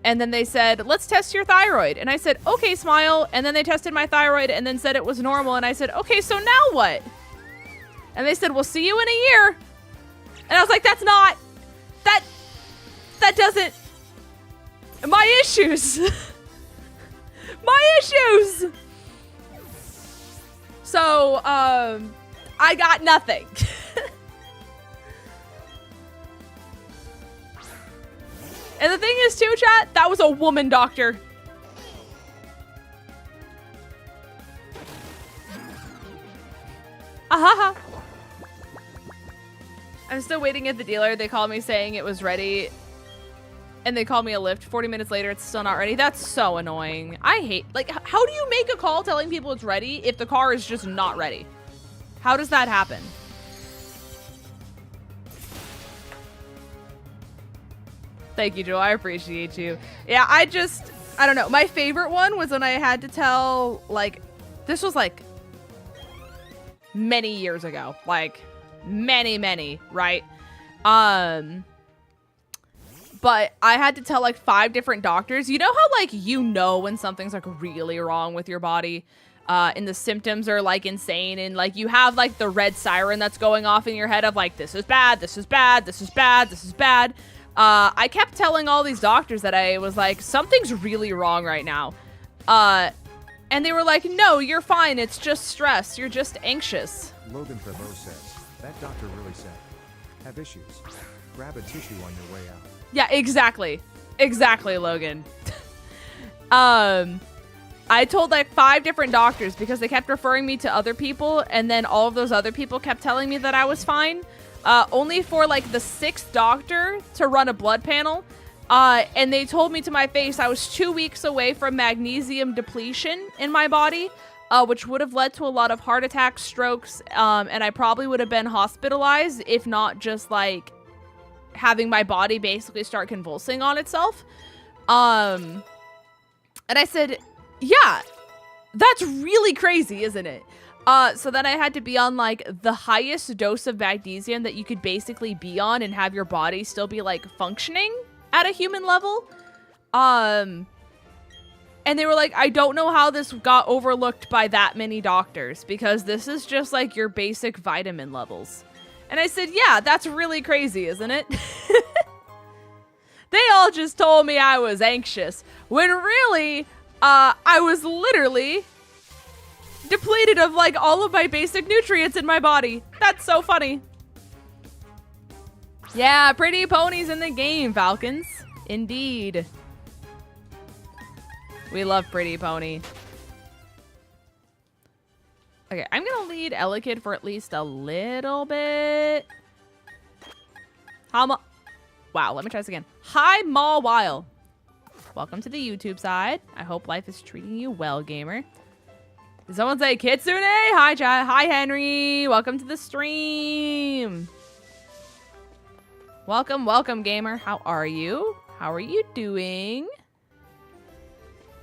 And then they said, let's test your thyroid. And I said, okay, smile. And then they tested my thyroid and then said it was normal. And I said, okay, so now what? And they said, we'll see you in a year. And I was like, that's not, that doesn't, my issues. My issues. So, I got nothing. And the thing is, too, chat, that was a woman doctor. Ahaha. I'm still waiting at the dealer. They called me saying it was ready. And they called me a lift. 40 minutes later, it's still not ready. That's so annoying. I hate, like, how do you make a call telling people it's ready if the car is just not ready? How does that happen? Thank you, Joel. I appreciate you. Yeah, I don't know. My favorite one was when I had to tell, like, this was like many years ago. Like, many, right? But I had to tell like 5 different doctors. You know how like when something's like really wrong with your body? And the symptoms are like insane and like you have like the red siren that's going off in your head of like, this is bad, this is bad, this is bad, this is bad. I kept telling all these doctors that I was like, something's really wrong right now. And they were like, no, you're fine. It's just stress. You're just anxious. Logan Prevost says, that doctor really said, have issues. Grab a tissue on your way out. Yeah, exactly. Exactly, Logan. I told like 5 different doctors because they kept referring me to other people. And then all of those other people kept telling me that I was fine. Only for like the 6th doctor to run a blood panel. And they told me to my face I was 2 weeks away from magnesium depletion in my body, which would have led to a lot of heart attacks, strokes, and I probably would have been hospitalized if not just like having my body basically start convulsing on itself. And I said, yeah, that's really crazy, isn't it? So then I had to be on like the highest dose of magnesium that you could basically be on and have your body still be like functioning at a human level. And they were like, I don't know how this got overlooked by that many doctors because this is just like your basic vitamin levels. And I said, yeah, that's really crazy, isn't it? They all just told me I was anxious when really, I was literally depleted of like all of my basic nutrients in my body. That's so funny. Yeah, pretty ponies in the game, Falcons. Indeed. We love Pretty Pony. Okay, I'm gonna lead Elekid for at least a little bit. Wow, let me try this again. Hi, Mawile. Welcome to the YouTube side. I hope life is treating you well, gamer. Did someone say Kitsune? Hi, chat. Hi, Henry. Welcome to the stream. Welcome, welcome, gamer. How are you? How are you doing?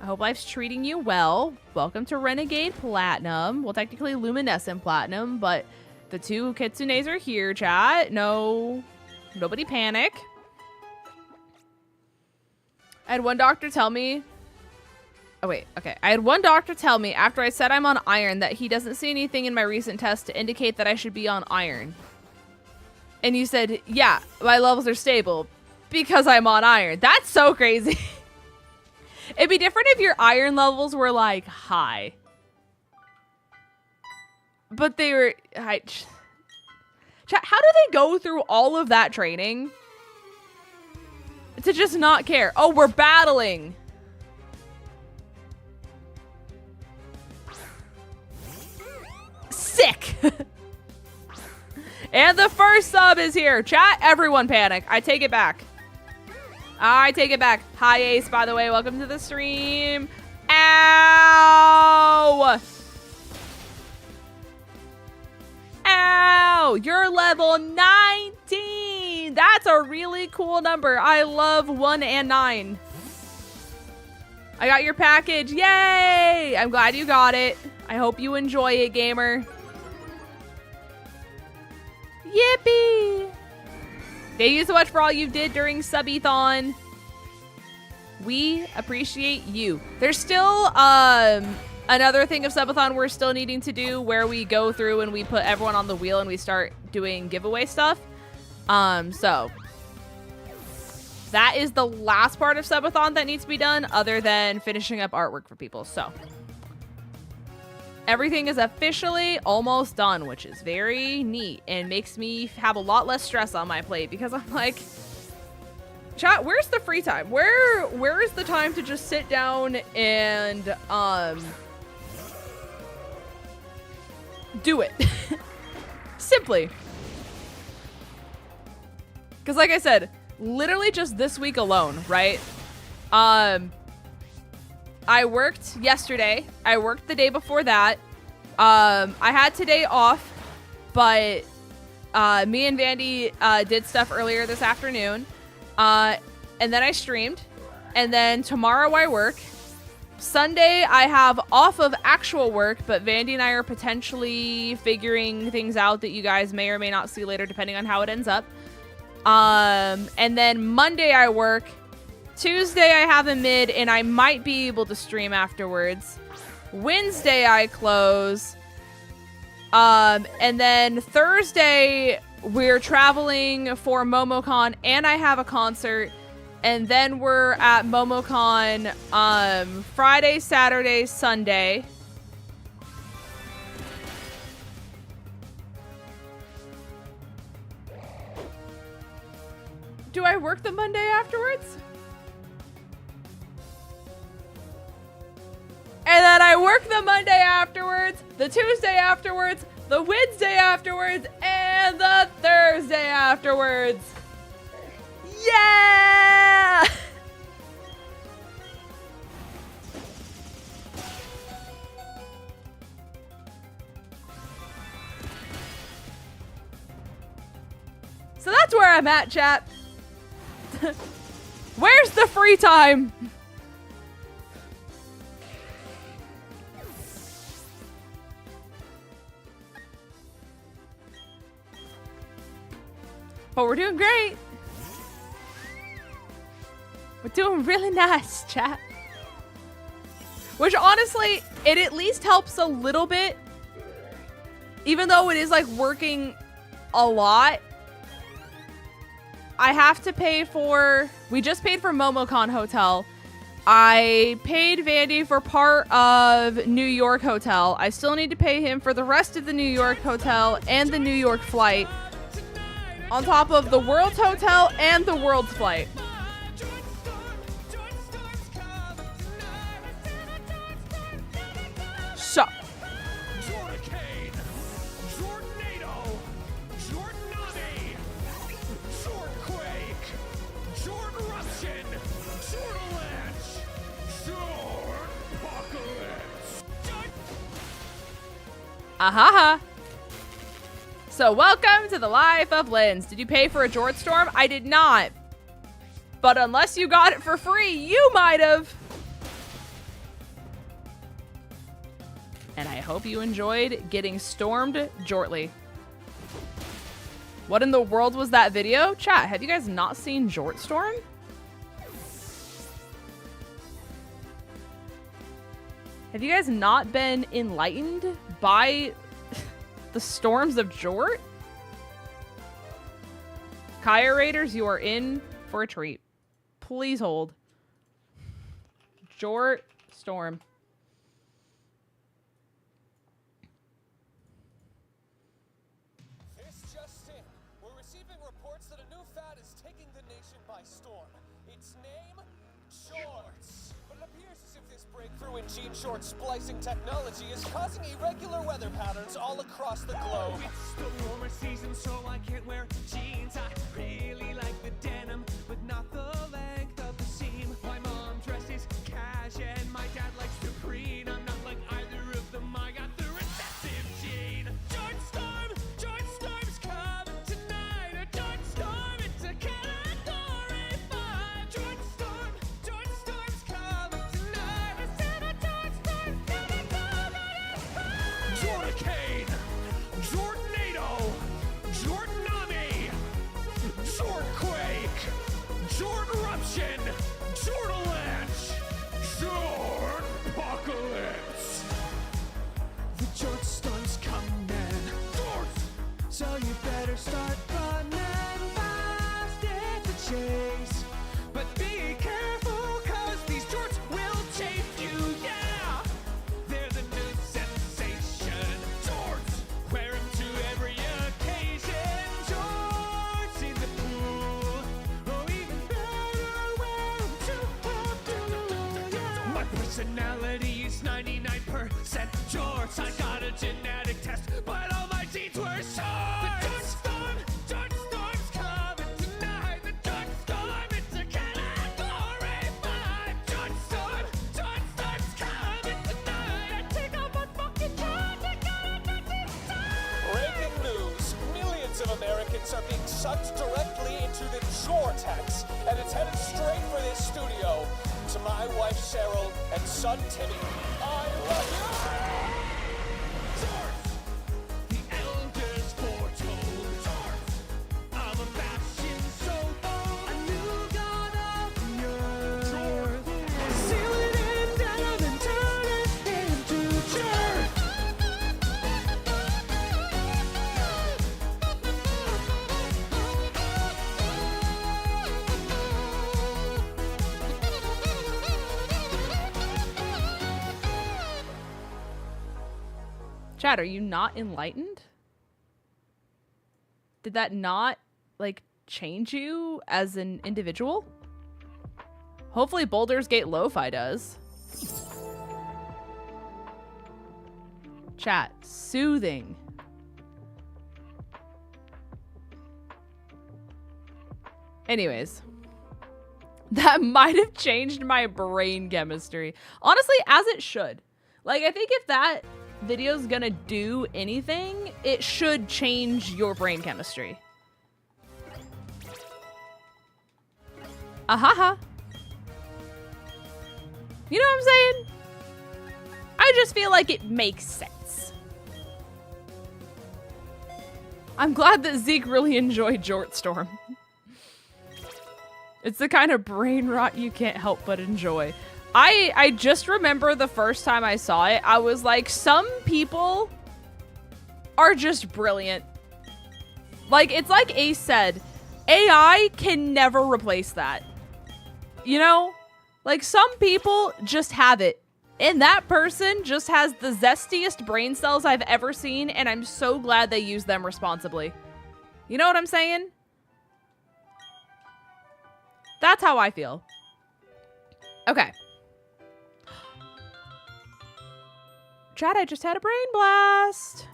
I hope life's treating you well. Welcome to Renegade Platinum. Well, technically Luminescent Platinum, but the 2 Kitsunes are here, chat. No Nobody panic. I had one doctor tell me... Oh, wait. Okay. I had one doctor tell me after I said I'm on iron that he doesn't see anything in my recent test to indicate that I should be on iron. And you said, yeah, my levels are stable because I'm on iron. That's so crazy. It'd be different if your iron levels were like high. But they were... Chat, how do they go through all of that training to just not care? Oh, we're battling. Sick. And the first sub is here. Chat, everyone panic. I take it back. I take it back. Hi, Ace, by the way. Welcome to the stream. Ow! Ow! You're level 19! That's a really cool number. I love 1 and 9. I got your package. Yay! I'm glad you got it. I hope you enjoy it, gamer. Yippee! Thank you so much for all you did during Subathon. We appreciate you. There's still another thing of Subathon we're still needing to do where we go through and we put everyone on the wheel and we start doing giveaway stuff. So that is the last part of Subathon that needs to be done other than finishing up artwork for people. So everything is officially almost done, which is very neat and makes me have a lot less stress on my plate because I'm like, chat, where's the free time? Where is the time to just sit down and do it? Simply. Because like I said, literally just this week alone, right? I worked yesterday. I worked the day before that. I had today off, but me and Vandy did stuff earlier this afternoon. And then I streamed. And then tomorrow I work. Sunday I have off of actual work, but Vandy and I are potentially figuring things out that you guys may or may not see later depending on how it ends up. And then Monday I work. Tuesday I have a mid and I might be able to stream afterwards. Wednesday I close. And then Thursday we're traveling for MomoCon and I have a concert. And then we're at MomoCon Friday, Saturday, Sunday. Do I work the Monday afterwards? And then I work the Monday afterwards, the Tuesday afterwards, the Wednesday afterwards, and the Thursday afterwards. Yeah! So that's where I'm at, chat. Where's the free time? But we're doing great. We're doing really nice, chat. Which honestly, it at least helps a little bit. Even though it is like working a lot. I have to pay for... We just paid for MomoCon Hotel. I paid Vandy for part of New York Hotel. I still need to pay him for the rest of the New York Hotel and the New York flight. On top of the World's Hotel and the World's flight. So. Ahaha. So welcome to the life of Linz. Did you pay for a Jord Storm? I did not. But unless you got it for free, you might have. And I hope you enjoyed getting stormed jortly. What in the world was that video? Chat, have you guys not seen 𝗉𝗏𝗡? Have you guys not been enlightened by the storms of Jort? Kaya Raiders, you are in for a treat. Please hold. Jort storm. This just in. We're receiving reports that a new fad is taking the nation by storm. Its name, Jorts. But it appears as if this breakthrough in gene short splicing technology is causing irregular weather patterns all across the globe. It's the warmer season, so I can't wear jeans. I really like the denim, but not the length of the seam. My mom dresses cash and my dad likes to preen. I'm not like either of them, I got the recessive gene. Jortstorm's coming tonight. A Jortstorm, it's a category 5. Jortstorm's coming tonight. I said a Jortstorm's category 5. Jorticane, Jortnado, Jortnami, Jortquake, Jorteruption, Jortalanche, Jortpocalypse. The Jortstorm's coming. Jorts! So you better start running fast. It's a chase. But be careful, cause these jorts will chafe you, yeah! They're the new sensation. Jorts! Wear 'em to every occasion. Jorts in the pool. Oh, even better, wear 'em to the pool, yeah! My personality is 99% jorts. I got a genetic test, but all my genes were shorts. The Jortstorm's coming tonight. The Jortstorm, it's a category 5. Jortstorm's coming tonight. I take off my fucking jorts. I got a Jortstorm. Breaking news. Millions of Americans are being sucked directly into the Jortex, and it's headed straight for this studio. To my wife Cheryl and son Timmy, I love you. Jorts! The elders foretold. Jorts! I'm a bastion so bold. A new god of the earth. Seal it in denim and turn it into dirt. Chad, are you not enlightened? Did that not, like, change you as an individual? Hopefully Baldur's Gate Lo-Fi does. Chat, soothing. Anyways. That might have changed my brain chemistry. Honestly, as it should. Like, I think if that video's gonna do anything, it should change your brain chemistry. Ahaha. You know what I'm saying? I just feel like it makes sense. I'm glad that Zeke really enjoyed Jortstorm. It's the kind of brain rot you can't help but enjoy. I just remember the first time I saw it, I was like, some people are just brilliant. Like, it's like Ace said, AI can never replace that. You know? Like, some people just have it. And that person just has the zestiest brain cells I've ever seen, and I'm so glad they use them responsibly. You know what I'm saying? That's how I feel. Okay. Chat, I just had a brain blast.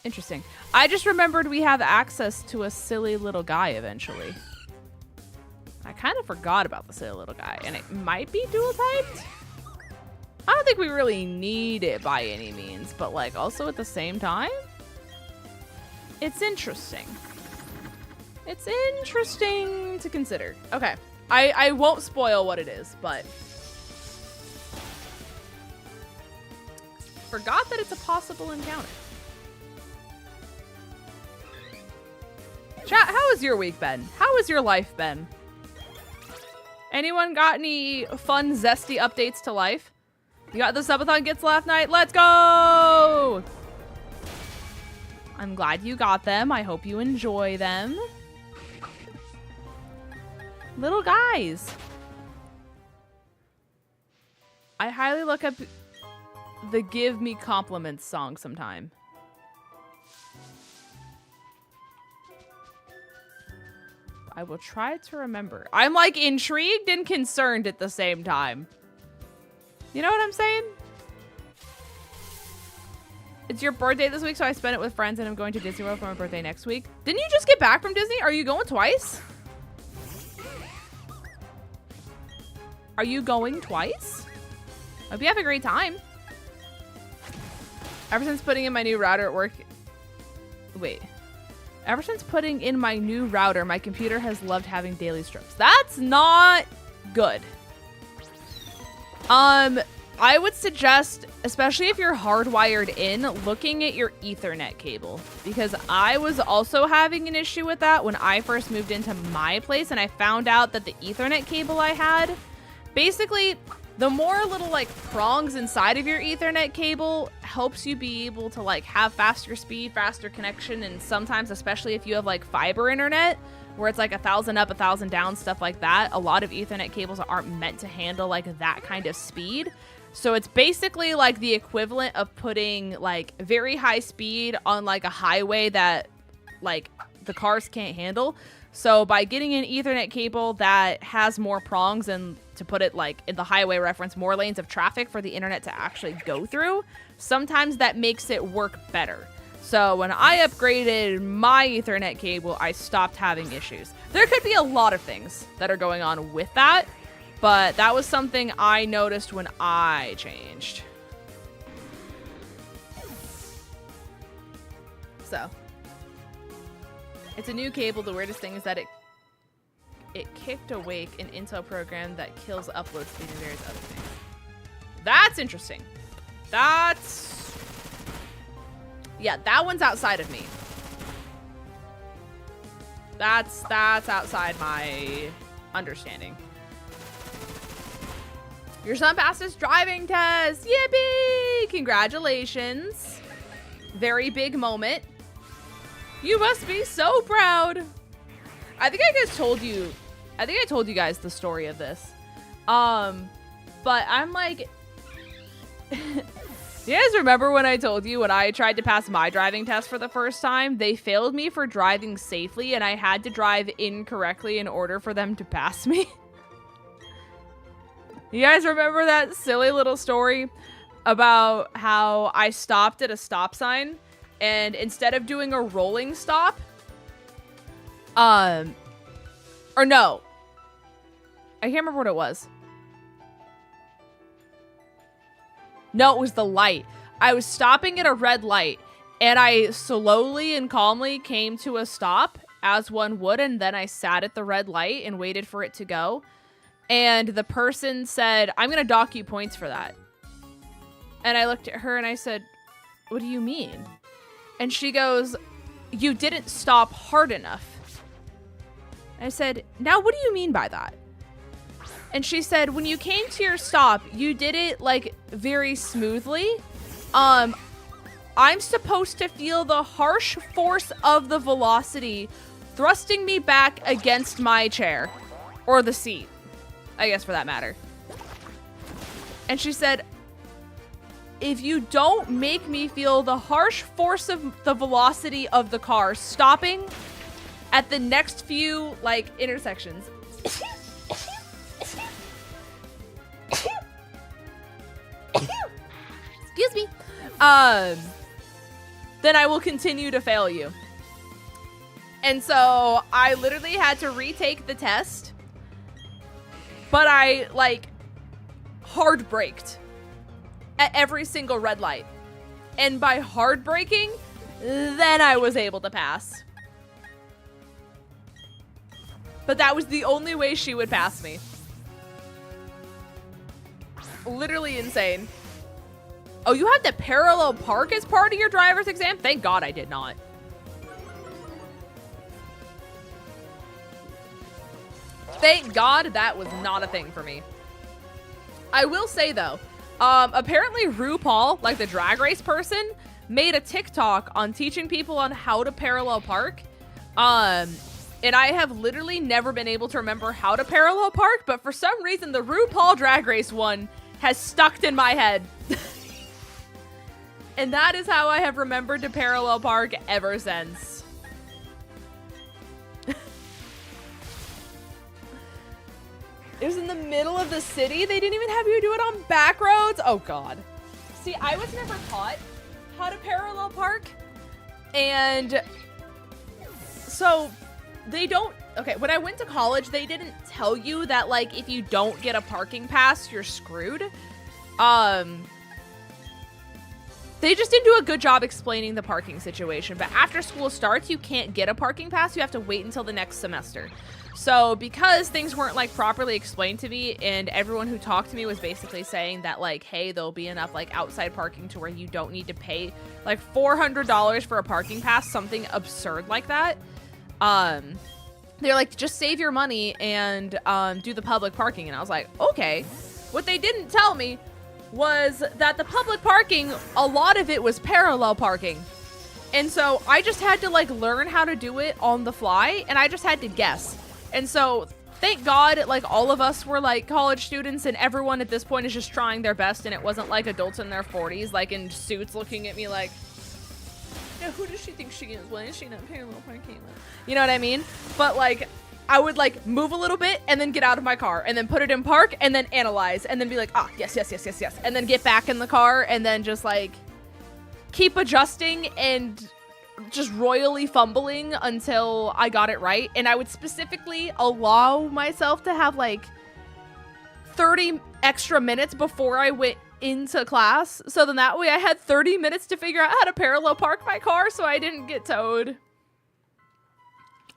Interesting. I just remembered we have access to a silly little guy eventually. I kind of forgot about the silly little guy, and it might be dual typed. I don't think we really need it by any means, but like also at the same time, it's interesting. It's interesting to consider. Okay. I won't spoil what it is, but forgot that it's a possible encounter. Chat, how has your week been? How has your life been? Anyone got any fun, zesty updates to life? You got the subathon gets last night? Let's go! I'm glad you got them. I hope you enjoy them. Little guys. I highly look up the Give Me Compliments song sometime. I will try to remember. I'm like intrigued and concerned at the same time. You know what I'm saying? It's your birthday this week, so I spent it with friends and I'm going to Disney World for my birthday next week. Didn't you just get back from Disney? Are you going twice? Are you going twice? Hope you have a great time. Ever since putting in my new router at work... Wait. Ever since putting in my new router, my computer has loved having daily strips. That's not good. I would suggest, especially if you're hardwired in, looking at your Ethernet cable. Because I was also having an issue with that when I first moved into my place, and I found out that the Ethernet cable I had, basically, the more little like prongs inside of your Ethernet cable helps you be able to like have faster speed, faster connection, and sometimes, especially if you have like fiber internet, where it's like 1,000 up, 1,000 down, stuff like that, a lot of Ethernet cables aren't meant to handle like that kind of speed. So it's basically like the equivalent of putting like very high speed on like a highway that like the cars can't handle. So by getting an Ethernet cable that has more prongs and, to put it like in the highway reference, more lanes of traffic for the internet to actually go through, sometimes that makes it work better. So when I upgraded my Ethernet cable, I stopped having issues. There could be a lot of things that are going on with that, but that was something I noticed when I changed. So it's a new cable. The weirdest thing is that it kicked awake an Intel program that kills upload speed and various other things. That's interesting. Yeah, that one's outside of me. That's outside my understanding. Your son passed his driving test. Yippee! Congratulations. Very big moment. You must be so proud. I think I told you guys the story of this. But I'm like, you guys remember when I told you when I tried to pass my driving test for the first time, they failed me for driving safely and I had to drive incorrectly in order for them to pass me? You guys remember that silly little story about how I stopped at a stop sign and instead of doing a rolling stop, or no, I can't remember what it was. No, it was the light. I was stopping at a red light and I slowly and calmly came to a stop as one would, and then I sat at the red light and waited for it to go. And the person said, "I'm going to dock you points for that." And I looked at her and I said, "What do you mean?" And she goes, "You didn't stop hard enough." I said, "Now what do you mean by that?" And she said, "When you came to your stop, you did it like very smoothly. I'm supposed to feel the harsh force of the velocity thrusting me back against my chair, or the seat, I guess, for that matter." And she said, "If you don't make me feel the harsh force of the velocity of the car stopping at the next few like intersections," excuse me, "then I will continue to fail you." And so I literally had to retake the test, but I like hard braked at every single red light. And by hard braking, then I was able to pass. But that was the only way she would pass me. Literally insane. Oh, you had to parallel park as part of your driver's exam? Thank God I did not. Thank God that was not a thing for me. I will say though, apparently RuPaul, like the drag race person, made a TikTok on teaching people on how to parallel park. And I have literally never been able to remember how to parallel park, but for some reason the RuPaul drag race one has stuck in my head. And that is how I have remembered to parallel park ever since. It was in the middle of the city. They didn't even have you do it on back roads. Oh God. See, I was never taught how to parallel park. And so they don't, okay, when I went to college, they didn't tell you that, like, if you don't get a parking pass, you're screwed. They just didn't do a good job explaining the parking situation. But after school starts, you can't get a parking pass. You have to wait until the next semester. So because things weren't like properly explained to me, and everyone who talked to me was basically saying that, like, hey, there'll be enough like outside parking to where you don't need to pay like $400 for a parking pass, something absurd like that. They're like, just save your money and do the public parking. And I was like, okay. What they didn't tell me was that the public parking, a lot of it was parallel parking. And so I just had to like learn how to do it on the fly, and I just had to guess. And so thank God, like, all of us were like college students, and everyone at this point is just trying their best, and it wasn't like adults in their 40s, like in suits, looking at me like, yeah, who does she think she is? Why is she not parallel parking? You know what I mean? But like, I would like move a little bit and then get out of my car and then put it in park and then analyze and then be like, ah, yes, yes, yes, yes, yes. And then get back in the car and then just like keep adjusting and just royally fumbling until I got it right. And I would specifically allow myself to have like 30 extra minutes before I went into class, so then that way I had 30 minutes to figure out how to parallel park my car so I didn't get towed.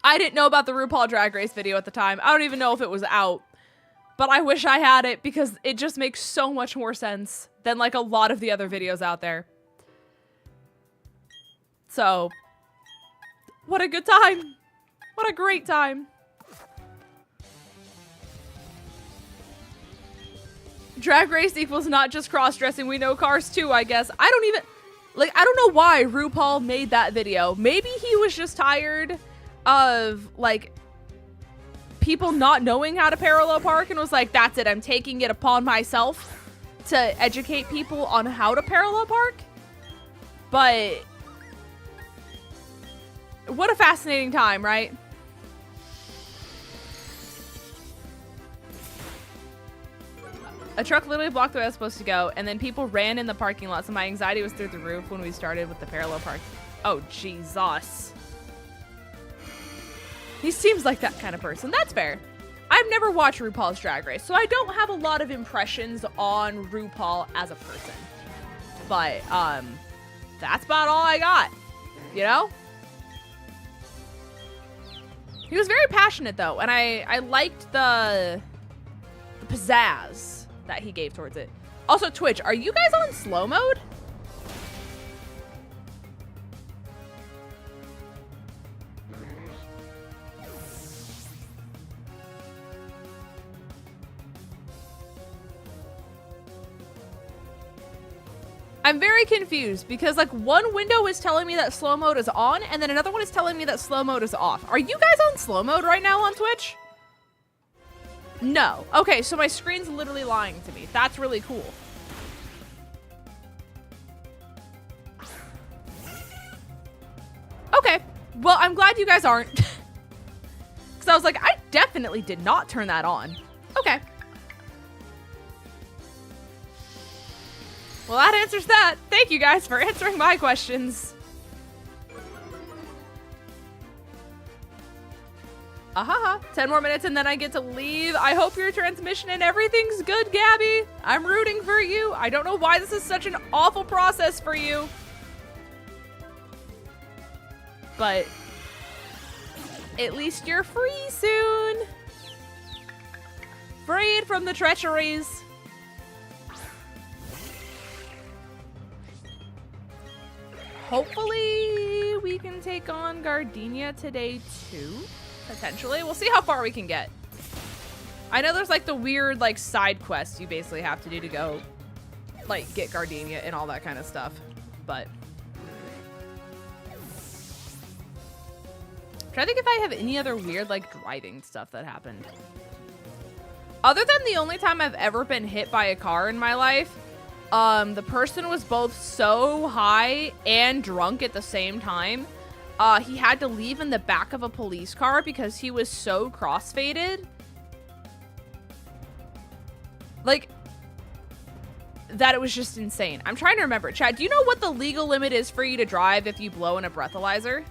I didn't know about the RuPaul Drag Race video at the time. I don't even know if it was out, but I wish I had it because it just makes so much more sense than like a lot of the other videos out there. So, what a good time. What a great time. Drag race equals not just cross-dressing. We know cars too, I guess. I don't even, like, I don't know why RuPaul made that video. Maybe he was just tired of, like, people not knowing how to parallel park and was like, that's it, I'm taking it upon myself to educate people on how to parallel park. But what a fascinating time, right? A truck literally blocked the way I was supposed to go, and then people ran in the parking lot, so my anxiety was through the roof when we started with the parallel park. Oh, Jesus. He seems like that kind of person. That's fair. I've never watched RuPaul's Drag Race, so I don't have a lot of impressions on RuPaul as a person. But, that's about all I got, you know? He was very passionate, though, and I liked the pizzazz that he gave towards it. Also, Twitch, are you guys on slow mode? I'm very confused because like one window is telling me that slow mode is on and then another one is telling me that slow mode is off. Are you guys on slow mode right now on Twitch? No. Okay, so my screen's literally lying to me. That's really cool. Okay. Well, I'm glad you guys aren't. Because I was like, I definitely did not turn that on. Okay. Well, that answers that. Thank you guys for answering my questions. Ahaha, 10 more minutes and then I get to leave. I hope your transmission and everything's good, Gabby. I'm rooting for you. I don't know why this is such an awful process for you. But at least you're free soon. Freed from the treacheries. Hopefully we can take on Gardenia today too. Potentially. We'll see how far we can get. I know there's like the weird like side quests you basically have to do to go like get Gardenia and all that kind of stuff, but I'm trying to think if I have any other weird like driving stuff that happened. Other than the only time I've ever been hit by a car in my life, the person was both so high and drunk at the same time. He had to leave in the back of a police car because he was so crossfaded. Like, that it was just insane. I'm trying to remember. Chad, do you know what the legal limit is for you to drive if you blow in a breathalyzer?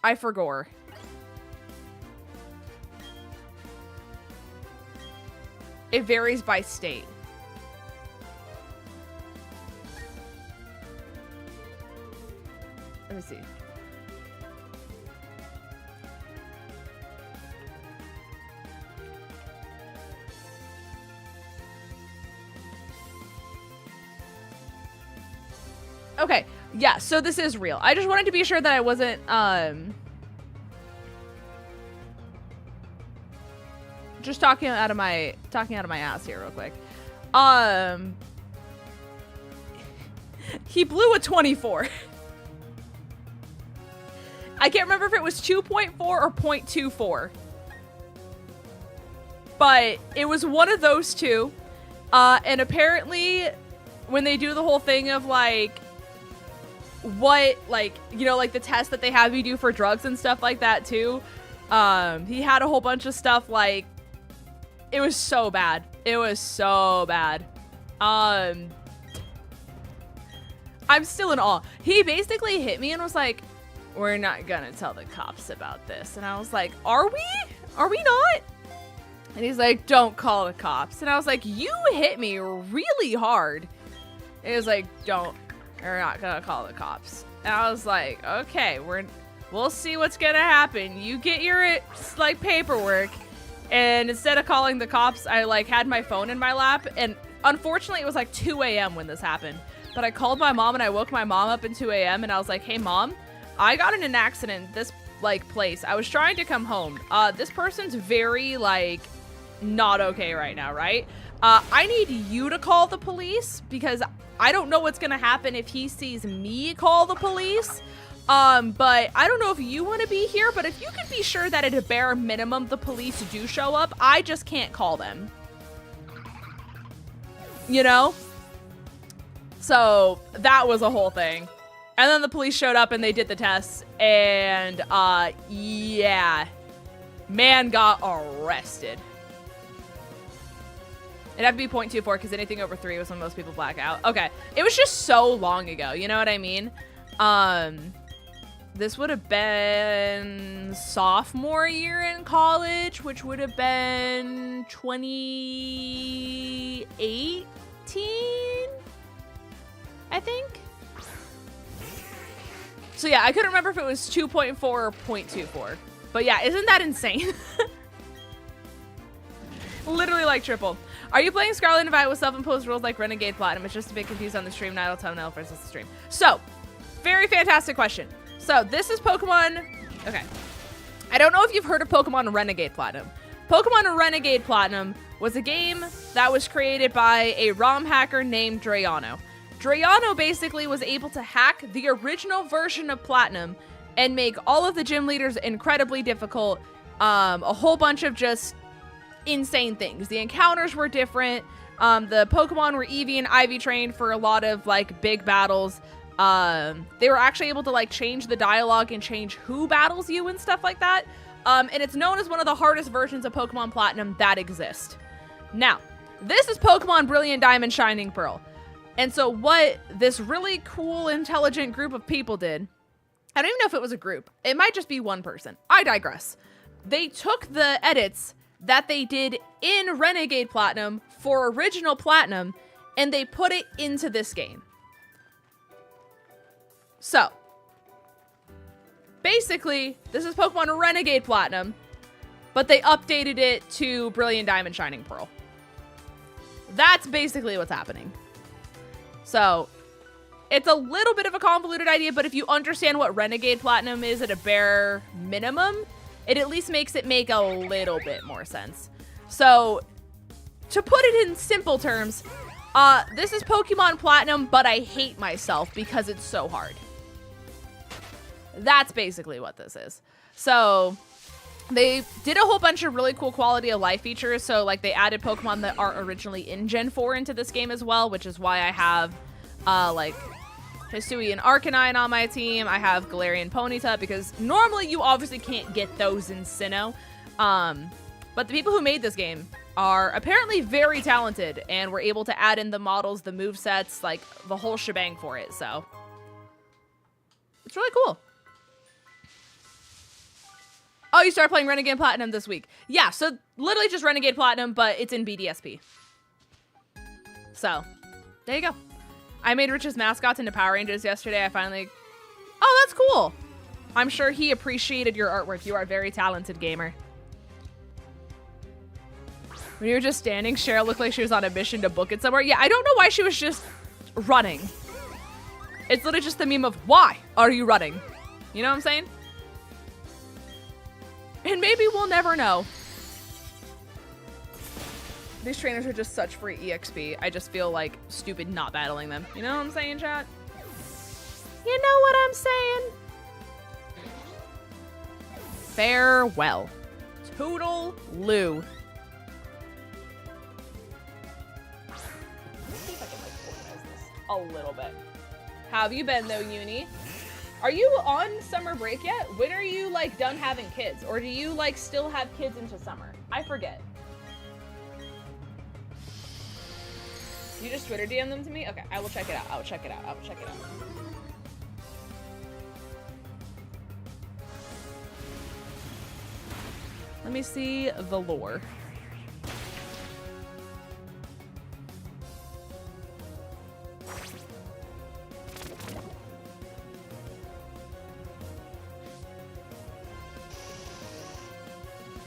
I forgot. It varies by state. Let me see. Okay, yeah, so this is real. I just wanted to be sure that I wasn't, just talking out of my ass here real quick. He blew a 24. I can't remember if it was 2.4 or 0.24. But it was one of those two. And apparently when they do the whole thing of like, what, like, you know, like the test that they have you do for drugs and stuff like that too. He had a whole bunch of stuff like, it was so bad. It was so bad. I'm still in awe. He basically hit me and was like, we're not gonna tell the cops about this. And I was like, are we? Are we not? And he's like, don't call the cops. And I was like, you hit me really hard. And he was like, we're not gonna call the cops. And I was like, okay, we'll see what's gonna happen. You get your like paperwork. And instead of calling the cops, I like had my phone in my lap. And unfortunately, it was like 2 a.m. when this happened. But I called my mom and I woke my mom up at 2 a.m. and I was like, hey mom, I got in an accident this like place. I was trying to come home. This person's very like not okay right now, right? I need you to call the police because I don't know what's gonna happen if he sees me call the police. But I don't know if you want to be here, but if you could be sure that at a bare minimum the police do show up, I just can't call them. You know? So that was a whole thing. And then the police showed up and they did the tests and yeah, man got arrested. It'd have to be 0.24 because anything over 3 was when most people black out. Okay, it was just so long ago, you know what I mean? This would have been sophomore year in college, which would have been 2018, I think. So yeah, I couldn't remember if it was 2.4 or 0.24. But yeah, isn't that insane? Literally like triple. Are you playing Scarlet and Violet with self-imposed rules like Renegade Platinum? It's just a bit confused on the stream. Now I'll thumbnail versus the stream. So, very fantastic question. So, this is Pokemon... Okay. I don't know if you've heard of Pokemon Renegade Platinum. Pokemon Renegade Platinum was a game that was created by a ROM hacker named 𝗟𝗓𝗄. 𝗟𝗓𝗄 basically was able to hack the original version of Platinum and make all of the gym leaders incredibly difficult. A whole bunch of just insane things. The encounters were different. The Pokemon were Eevee and Ivy trained for a lot of like big battles. They were actually able to like change the dialogue and change who battles you and stuff like that. And it's known as one of the hardest versions of Pokemon Platinum that exist. Now, this is Pokemon Brilliant Diamond Shining Pearl. And so what this really cool, intelligent group of people did, I don't even know if it was a group. It might just be one person. I digress. They took the edits that they did in Renegade Platinum for original Platinum, and they put it into this game. So, basically, this is Pokemon Renegade Platinum, but they updated it to Brilliant Diamond Shining Pearl. That's basically what's happening. So, It's a little bit of a convoluted idea, but if you understand what Renegade Platinum is at a bare minimum, it at least makes it make a little bit more sense. So, to put it in simple terms, this is Pokemon Platinum, but I hate myself because it's so hard. That's basically what this is. So, they did a whole bunch of really cool quality of life features. So, like, they added Pokemon that aren't originally in Gen 4 into this game as well, which is why I have, like, Hisui and Arcanine on my team. I have Galarian Ponyta because normally you obviously can't get those in Sinnoh. But the people who made this game are apparently very talented and were able to add in the models, the movesets, like the whole shebang for it. So it's really cool. Oh, you started playing Renegade Platinum this week. Yeah, so literally just Renegade Platinum, but it's in BDSP. So there you go. I made Rich's mascots into Power Rangers yesterday. I finally... Oh, that's cool. I'm sure he appreciated your artwork. You are a very talented gamer. When you were just standing, Cheryl looked like she was on a mission to book it somewhere. Yeah, I don't know why she was just running. It's literally just the meme of, why are you running? You know what I'm saying? And maybe we'll never know. These trainers are just such free EXP. I just feel like stupid not battling them. You know what I'm saying, chat? You know what I'm saying? Farewell. Toodaloo. Let's see if I can like organize this a little bit. How have you been though, Uni? Are you on summer break yet? When are you like done having kids? Or do you like still have kids into summer? I forget. You just Twitter DM them to me? Okay, I will check it out. I will check it out. I will check it out. Let me see the lore.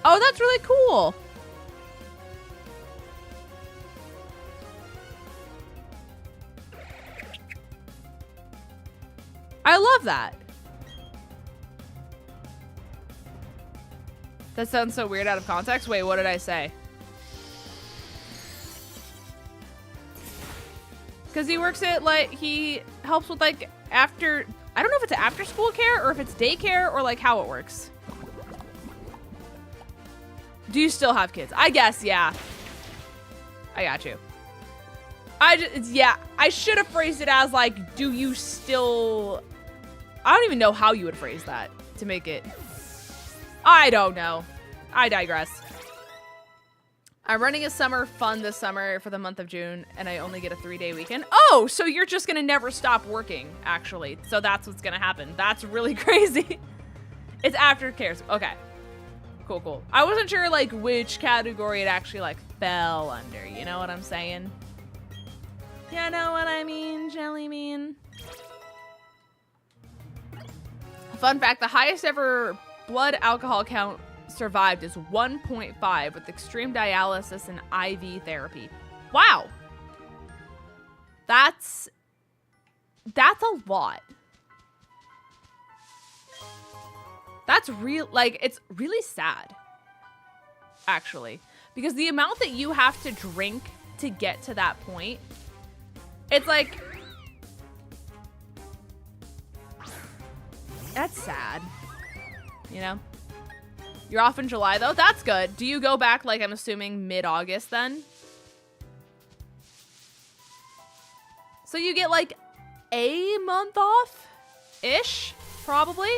Oh, that's really cool. I love that. That sounds so weird out of context. Wait, what did I say? Because he works at, like, he helps with, like, after, I don't know if it's after school care or if it's daycare or, like, how it works. Do you still have kids? I guess, yeah. I got you. Yeah, I should have phrased it as, like, do you still... I don't even know how you would phrase that to make it... I don't know. I digress. I'm running a summer fun this summer for the month of June, and I only get a 3-day weekend. Oh, so you're just gonna never stop working, actually. So that's what's gonna happen. That's really crazy. It's aftercare. Okay. Cool, cool. I wasn't sure, like, which category it actually, like, fell under. You know what I'm saying? You know what I mean, Jelly Bean? Fun fact, the highest ever blood alcohol count survived is 1.5 with extreme dialysis and IV therapy. Wow. That's a lot. That's real, like, it's really sad, actually. Because the amount that you have to drink to get to that point, it's like... That's sad. You know? You're off in July, though? That's good. Do you go back, like, I'm assuming mid-August, then? So you get, like, a month off-ish? Probably?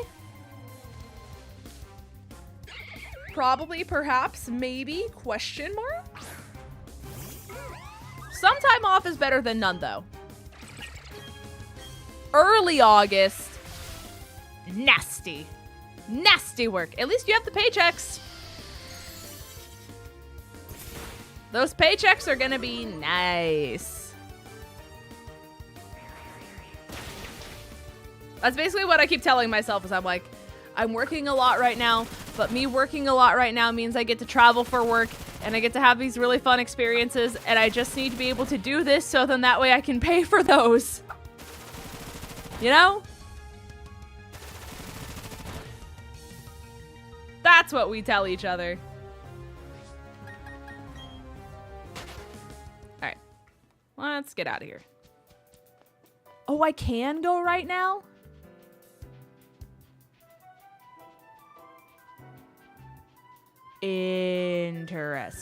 Probably, perhaps, maybe, question mark? Some time off is better than none, though. Early August. Nasty. Nasty work. At least you have the paychecks. Those paychecks are gonna be nice. That's basically what I keep telling myself is I'm like, I'm working a lot right now, but me working a lot right now means I get to travel for work and I get to have these really fun experiences and I just need to be able to do this so then that way I can pay for those. You know? That's what we tell each other. All right. Let's get out of here. Oh, I can go right now? Interesting.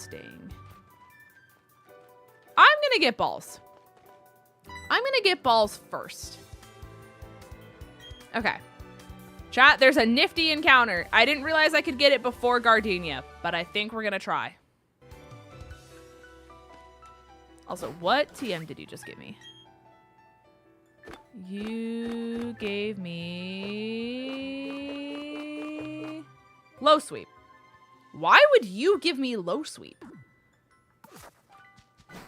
I'm gonna get balls. I'm gonna get balls first. Okay. Chat, there's a nifty encounter. I didn't realize I could get it before Gardenia, but I think we're gonna try. Also, what TM did you just give me? You gave me low sweep. Why would you give me low sweep?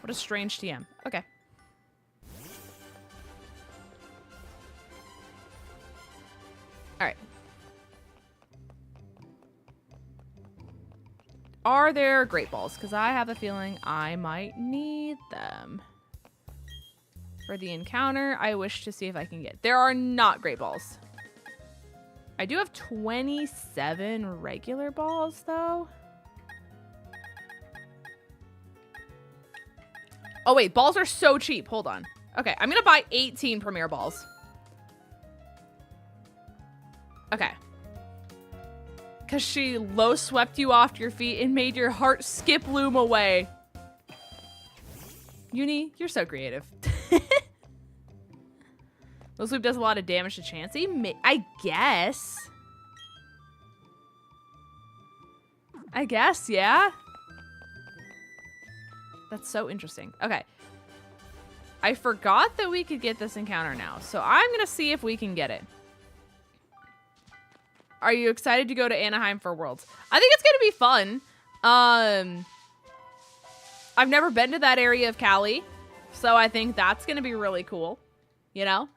What a strange TM. Okay. All right. Are there great balls? Because I have a feeling I might need them. For the encounter, I wish to see if I can get. There are not great balls. I do have 27 regular balls, though. Oh, wait. Balls are so cheap. Hold on. Okay. I'm going to buy 18 premier balls. Okay. Because she low swept you off your feet and made your heart skip loom away. Uni, you're so creative. Low sweep does a lot of damage to Chansey. I guess. I guess, yeah. That's so interesting. Okay. I forgot that we could get this encounter now. So I'm going to see if we can get it. Are you excited to go to Anaheim for Worlds? I think it's going to be fun. I've never been to that area of Cali. So I think that's going to be really cool. You know?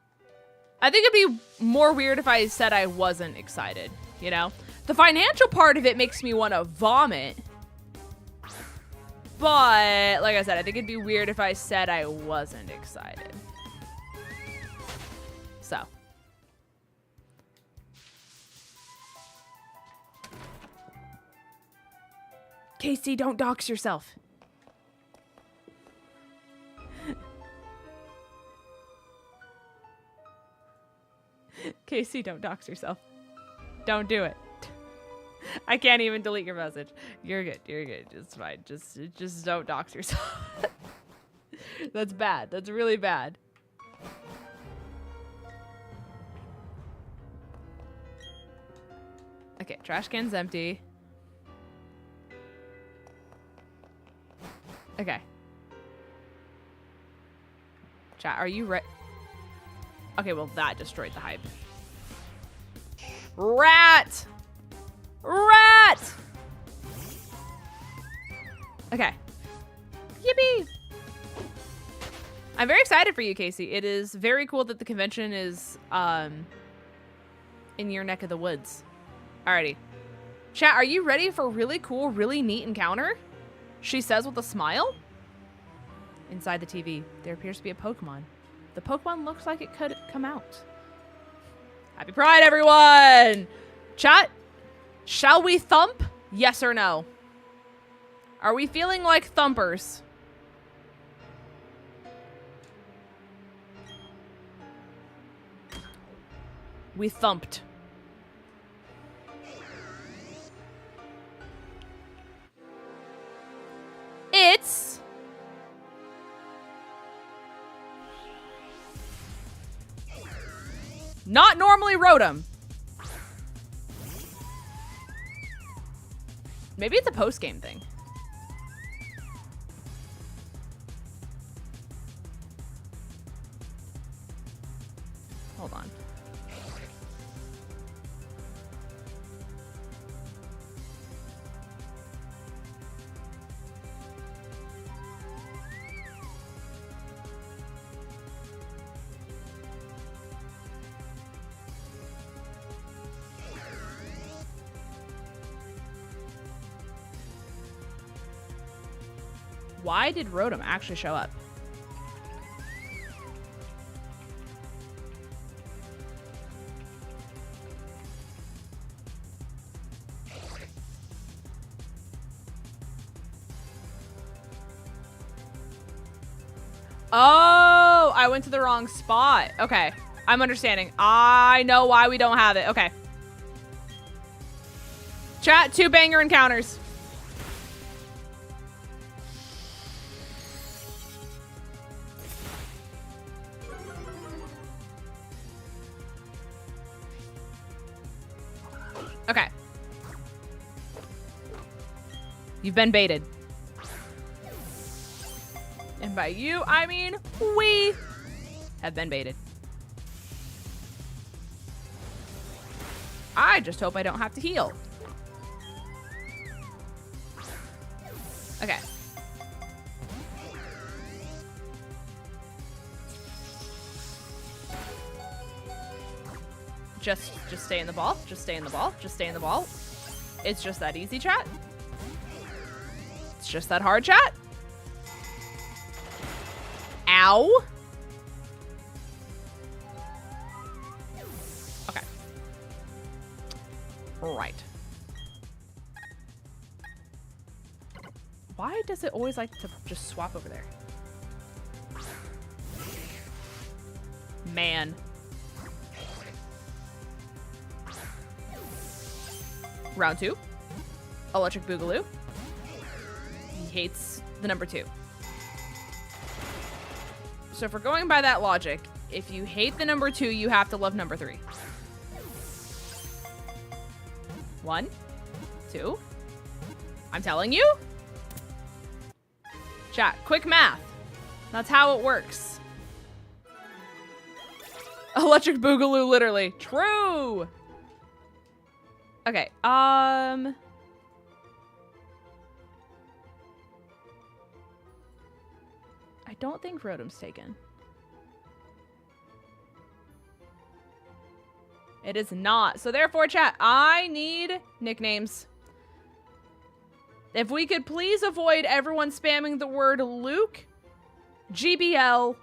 I think it'd be more weird if I said I wasn't excited. You know? The financial part of it makes me want to vomit. But, like I said, I think it'd be weird if I said I wasn't excited. So. Casey, don't dox yourself. Casey, don't dox yourself. Don't do it. I can't even delete your message. You're good. You're good. It's fine. Just don't dox yourself. That's bad. That's really bad. Okay, trash can's empty. Okay. Chat, are you ready? Okay, well, that destroyed the hype. Rat! Rat! Okay. Yippee! I'm very excited for you, Casey. It is very cool that the convention is in your neck of the woods. Alrighty. Chat, are you ready for a really cool, really neat encounter? She says with a smile. Inside the TV, there appears to be a Pokemon. The Pokemon looks like it could come out. Happy Pride, everyone! Chat, shall we thump? Yes or no? Are we feeling like thumpers? We thumped. It's not normally Rotom. Maybe it's a post-game thing. Hold on. Why did Rotom actually show up? Oh, I went to the wrong spot. Okay, I'm understanding. I know why we don't have it. Okay. Chat, 2 banger encounters. Okay. You've been baited. And by you, I mean we have been baited. I just hope I don't have to heal. Okay. Just stay in the ball. Just stay in the ball. Just stay in the ball. It's just that easy, chat. It's just that hard, chat. Ow. Okay. Right. Why does it always like to just swap over there? Man. Round 2. Electric Boogaloo. He hates the number 2. So if we're going by that logic, if you hate the number 2, you have to love number 3. 1, 2. I'm telling you. Chat, quick math. That's how it works. Electric Boogaloo, literally. True. Okay, I don't think Rotom's taken. It is not. So therefore, chat, I need nicknames. If we could please avoid everyone spamming the word Luke, GBL,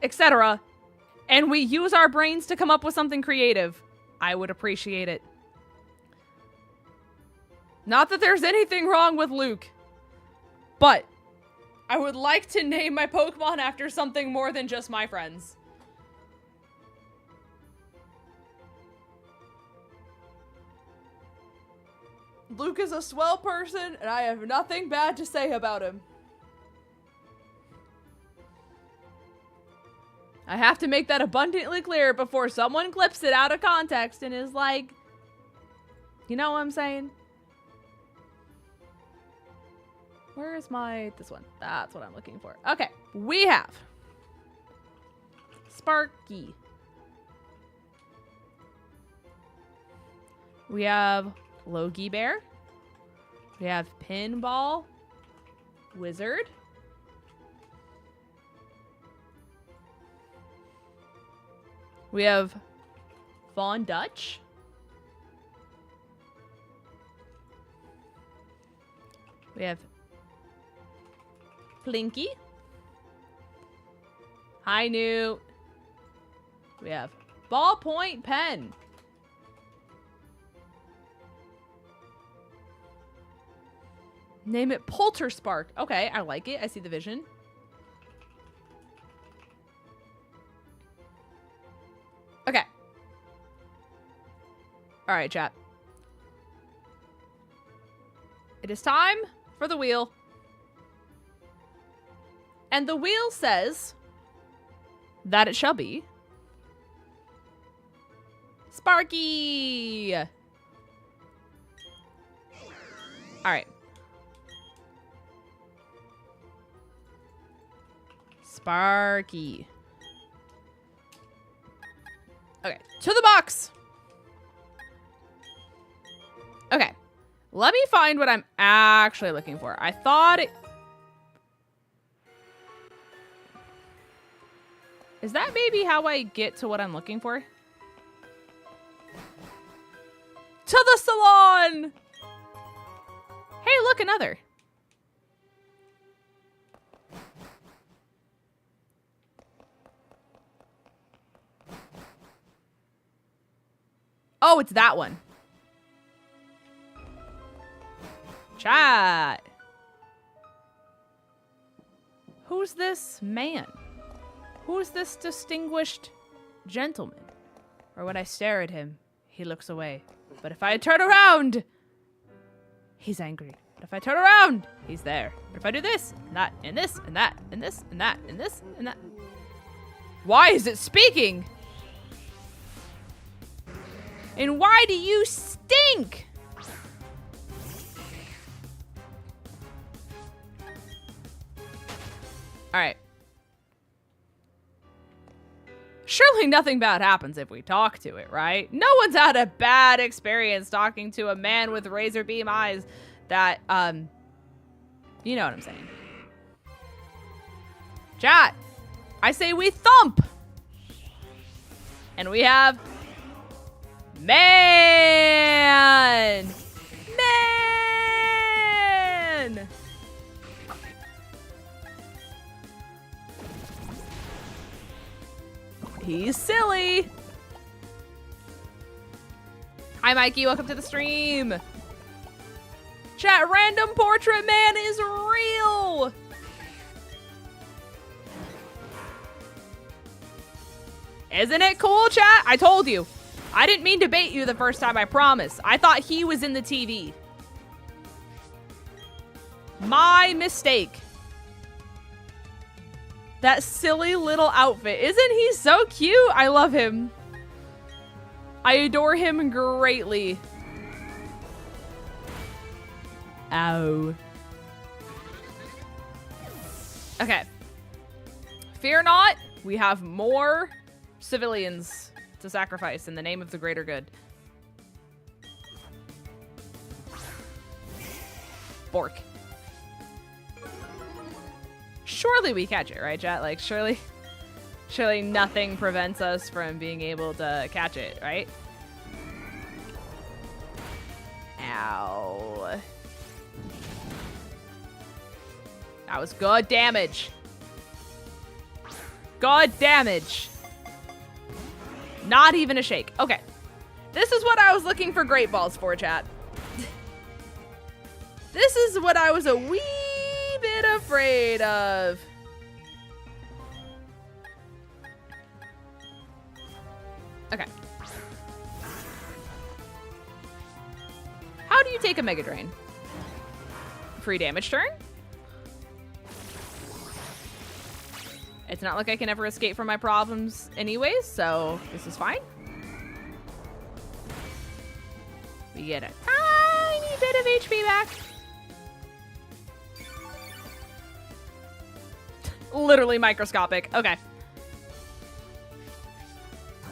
etc., and we use our brains to come up with something creative, I would appreciate it. Not that there's anything wrong with Luke, but I would like to name my Pokemon after something more than just my friends. Luke is a swell person, and I have nothing bad to say about him. I have to make that abundantly clear before someone clips it out of context and is like, you know what I'm saying? Where is my, this one? That's what I'm looking for. Okay, we have Sparky. We have Logie Bear. We have Pinball Wizard. We have Fawn Dutch. We have Flinky. Hi, Newt. We have Ballpoint Pen. Name it Polterspark. Okay, I like it. I see the vision. Okay. All right, chat. It is time for the wheel. And the wheel says that it shall be Sparky. All right. Sparky. Okay, to the box. Okay, let me find what I'm actually looking for. I thought it... Is that maybe how I get to what I'm looking for? To the salon! Hey, look, another. Oh, it's that one. Chat. Who's this man? Who's this distinguished gentleman? Or when I stare at him, he looks away. But if I turn around, he's angry. But if I turn around, he's there. But if I do this, and that, and this, and that, and this, and that, and this, and that. Why is it speaking? And why do you stink? All right. Surely nothing bad happens if we talk to it, right? No one's had a bad experience talking to a man with razor beam eyes that, you know what I'm saying. Chat, I say we thump. And we have man. Man. He's silly. Hi, Mikey. Welcome to the stream. Chat, random portrait man is real. Isn't it cool, chat? I told you. I didn't mean to bait you the first time, I promise. I thought he was in the TV. My mistake. That silly little outfit. Isn't he so cute? I love him. I adore him greatly. Ow. Okay. Fear not. We have more civilians to sacrifice in the name of the greater good. Bork. Surely we catch it, right, chat? Like, surely nothing prevents us from being able to catch it, right? Ow. That was good damage. Good damage. Not even a shake. Okay. This is what I was looking for great balls for, chat. This is what I was a wee bit afraid of. Okay. How do you take a Mega Drain? Free damage turn? It's not like I can ever escape from my problems anyways, so this is fine. We get a tiny bit of HP back. Literally microscopic. Okay.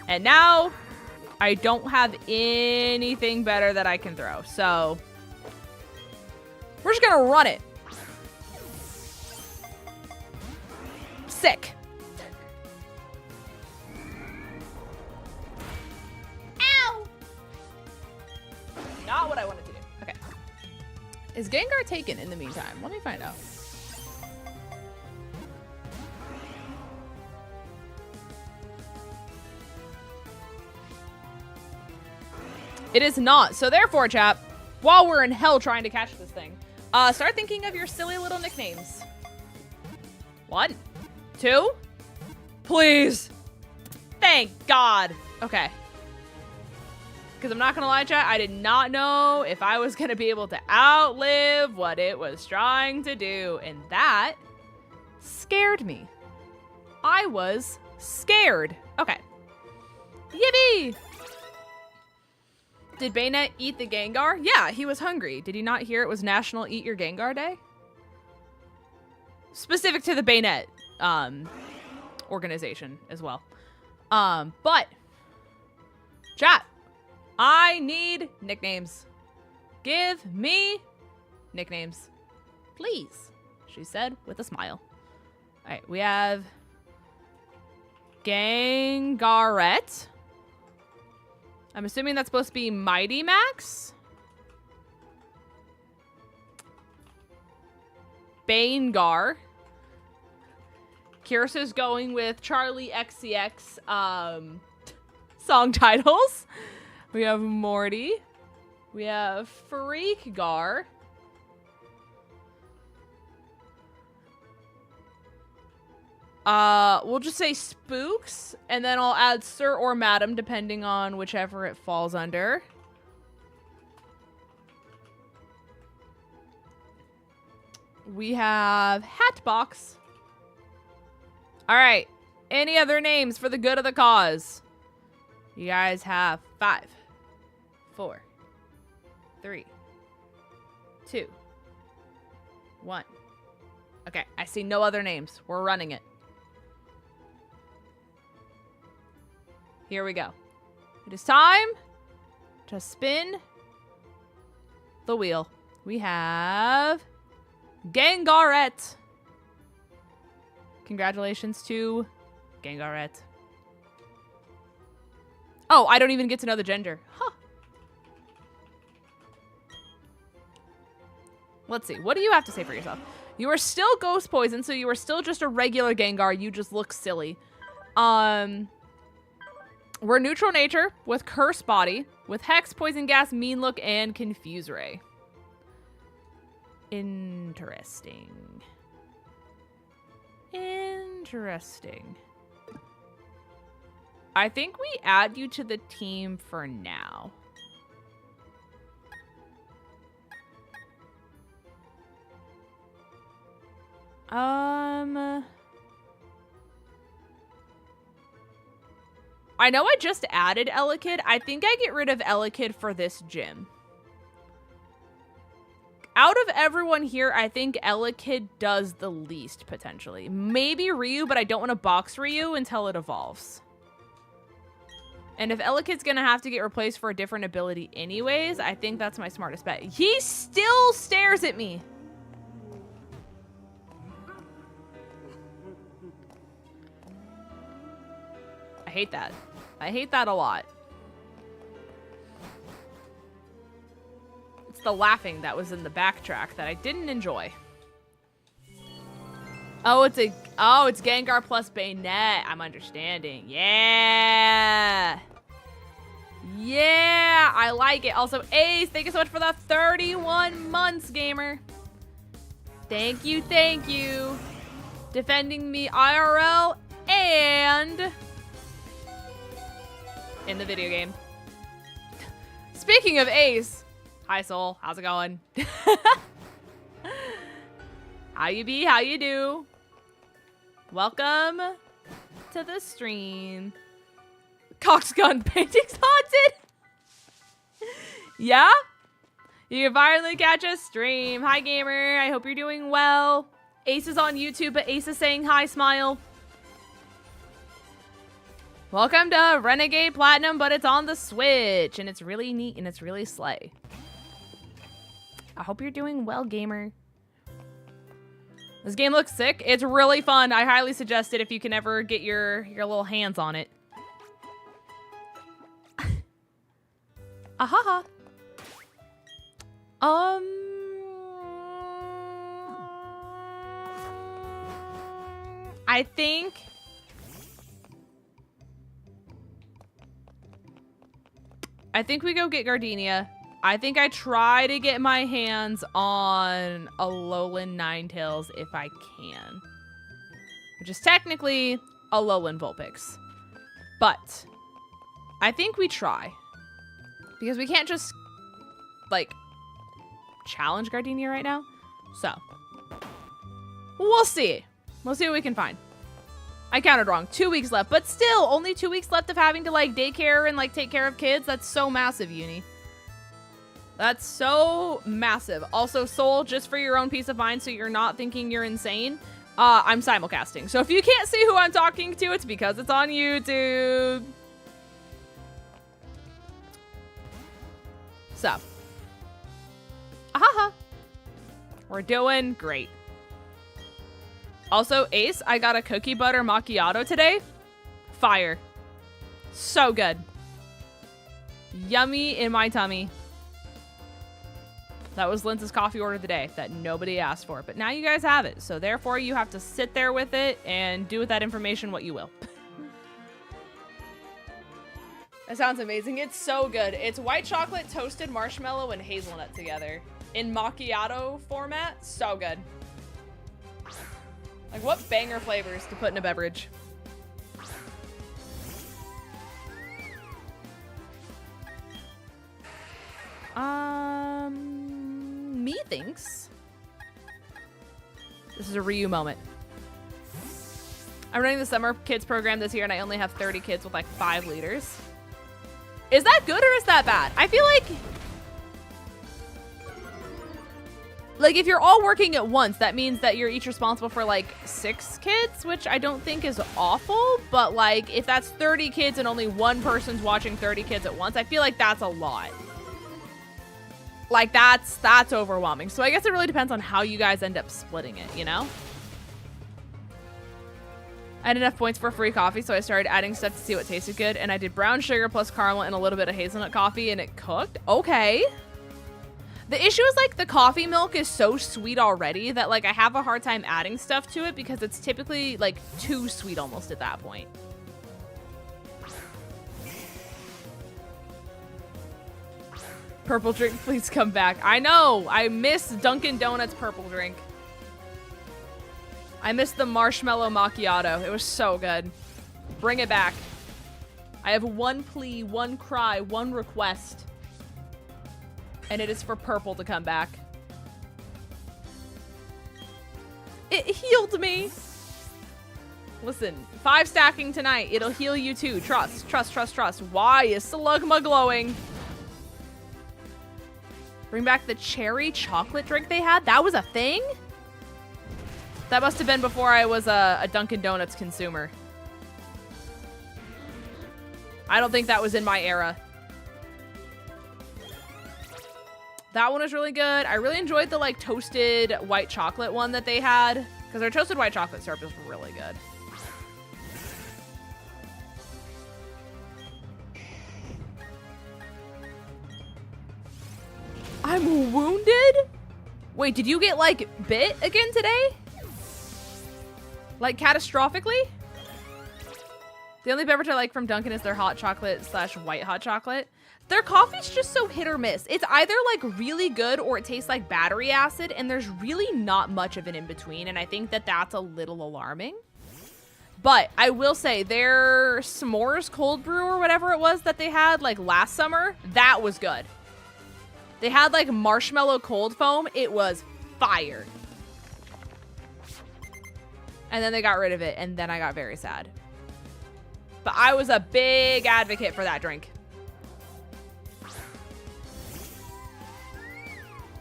And now I don't have anything better that I can throw. So we're just gonna run it. Sick. Ow! Not what I wanted to do. Okay. Is Gengar taken in the meantime? Let me find out. It is not. So therefore, chap, while we're in hell trying to catch this thing, start thinking of your silly little nicknames. 1, 2, please. Thank God. Okay. Because I'm not going to lie, chat, I did not know if I was going to be able to outlive what it was trying to do. And that scared me. I was scared. Okay. Yippee! Did Baynet eat the Gengar? Yeah, he was hungry. Did he not hear it was National Eat Your Gengar Day? Specific to the Baynet organization as well. But chat, I need nicknames. Give me nicknames, please, she said with a smile. All right, we have Gengaret. I'm assuming that's supposed to be Mighty Max. Banegar. Kirasa's going with Charlie XCX song titles. We have Morty. We have Freakgar. We'll just say spooks, and then I'll add sir or madam, depending on whichever it falls under. We have Hatbox. All right. Any other names for the good of the cause? You guys have 5, 4, 3, 2, 1. Okay, I see no other names. We're running it. Here we go. It is time to spin the wheel. We have Gengaret. Congratulations to Gengaret. Oh, I don't even get to know the gender. Huh. Let's see. What do you have to say for yourself? You are still ghost poison, so you are still just a regular Gengar. You just look silly. We're neutral nature with curse body, with hex, poison gas, mean look, and confuse ray. Interesting. Interesting. I think we add you to the team for now. I know I just added 𝗟𝗏𝗘. I think I get rid of 𝗟𝗏𝗘 for this gym. Out of everyone here, I think 𝗟𝗏𝗘 does the least, potentially. Maybe Ryu, but I don't want to box Ryu until it evolves. And if 𝗟𝗏𝗘's gonna have to get replaced for a different ability anyways, I think that's my smartest bet. He still stares at me. I hate that. I hate that a lot. It's the laughing that was in the backtrack that I didn't enjoy. Oh, it's Gengar plus Bayonet. I'm understanding. Yeah. Yeah, I like it. Also, Ace, thank you so much for the 31 months, gamer. Thank you, thank you. Defending me IRL and in the video game. Speaking of Ace, hi Soul, how's it going? How you be? How you do? Welcome to the stream. Cox gun paintings haunted. Yeah? You can finally catch a stream. Hi gamer, I hope you're doing well. Ace is on YouTube, but Ace is saying hi, smile. Welcome to Renegade Platinum, but it's on the Switch, and it's really neat, and it's really slay. I hope you're doing well, gamer. This game looks sick. It's really fun. I highly suggest it if you can ever get your little hands on it. Ahaha. I think we go get Gardenia. I think I try to get my hands on a Alolan Ninetales if I can. Which is technically a Alolan Vulpix. But I think we try. Because we can't just, like, challenge Gardenia right now. So, we'll see. We'll see what we can find. I counted wrong. 2 weeks left. But still, only 2 weeks left of having to, like, daycare and, like, take care of kids. That's so massive, Uni. That's so massive. Also, Soul, just for your own peace of mind so you're not thinking you're insane, I'm simulcasting. So if you can't see who I'm talking to, it's because it's on YouTube. So. Ahaha. We're doing great. Also, Ace, I got a cookie butter macchiato today. Fire. So good. Yummy in my tummy. That was Linz's coffee order of the day that nobody asked for. But now you guys have it. So therefore, you have to sit there with it and do with that information what you will. That sounds amazing. It's so good. It's white chocolate, toasted marshmallow, and hazelnut together. In macchiato format. So good. Like, what banger flavors to put in a beverage? Me thinks this is a Ryu moment. I'm running the summer kids program this year and I only have 30 kids with like 5 liters. Is that good or is that bad? I feel like if you're all working at once, that means that you're each responsible for like 6 kids, which I don't think is awful. But like if that's 30 kids and only one person's watching 30 kids at once, I feel like that's a lot. Like that's overwhelming. So I guess it really depends on how you guys end up splitting it, you know? I had enough points for free coffee, so I started adding stuff to see what tasted good, and I did brown sugar plus caramel and a little bit of hazelnut coffee, and it cooked. Okay. The issue is like the coffee milk is so sweet already that like I have a hard time adding stuff to it because it's typically like too sweet almost at that point. Purple drink, please come back. I know. I miss Dunkin' Donuts purple drink. I miss the marshmallow macchiato. It was so good. Bring it back. I have one plea, one cry, one request. And it is for purple to come back. It healed me. Listen, 5 stacking tonight. It'll heal you too. Trust, trust, trust, trust. Why is Slugma glowing? Bring back the cherry chocolate drink they had? That was a thing? That must have been before I was a Dunkin' Donuts consumer. I don't think that was in my era. That one was really good. I really enjoyed the like toasted white chocolate one that they had because their toasted white chocolate syrup is really good. I'm wounded? Wait, did you get like bit again today? Like catastrophically? The only beverage I like from Dunkin' is their hot chocolate / white hot chocolate. Their coffee's just so hit or miss. It's either like really good or it tastes like battery acid, and there's really not much of an in-between, and I think that that's a little alarming. But I will say their s'mores cold brew or whatever it was that they had like last summer, that was good. They had like marshmallow cold foam. It was fire. And then they got rid of it, and then I got very sad. But I was a big advocate for that drink.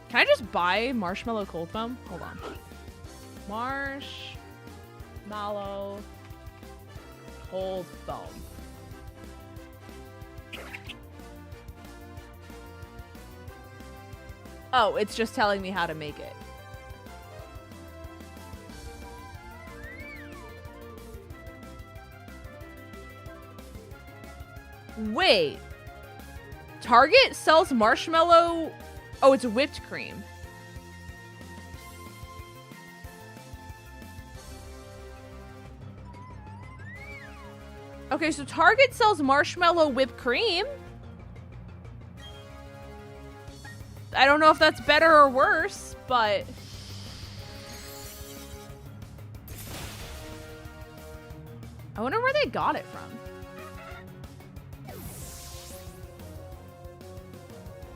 Can I just buy marshmallow cold foam? Hold on. Marshmallow cold foam. Oh, it's just telling me how to make it. Wait. Target sells marshmallow. Oh, it's whipped cream. Okay, so Target sells marshmallow whipped cream. I don't know if that's better or worse, but I wonder where they got it from.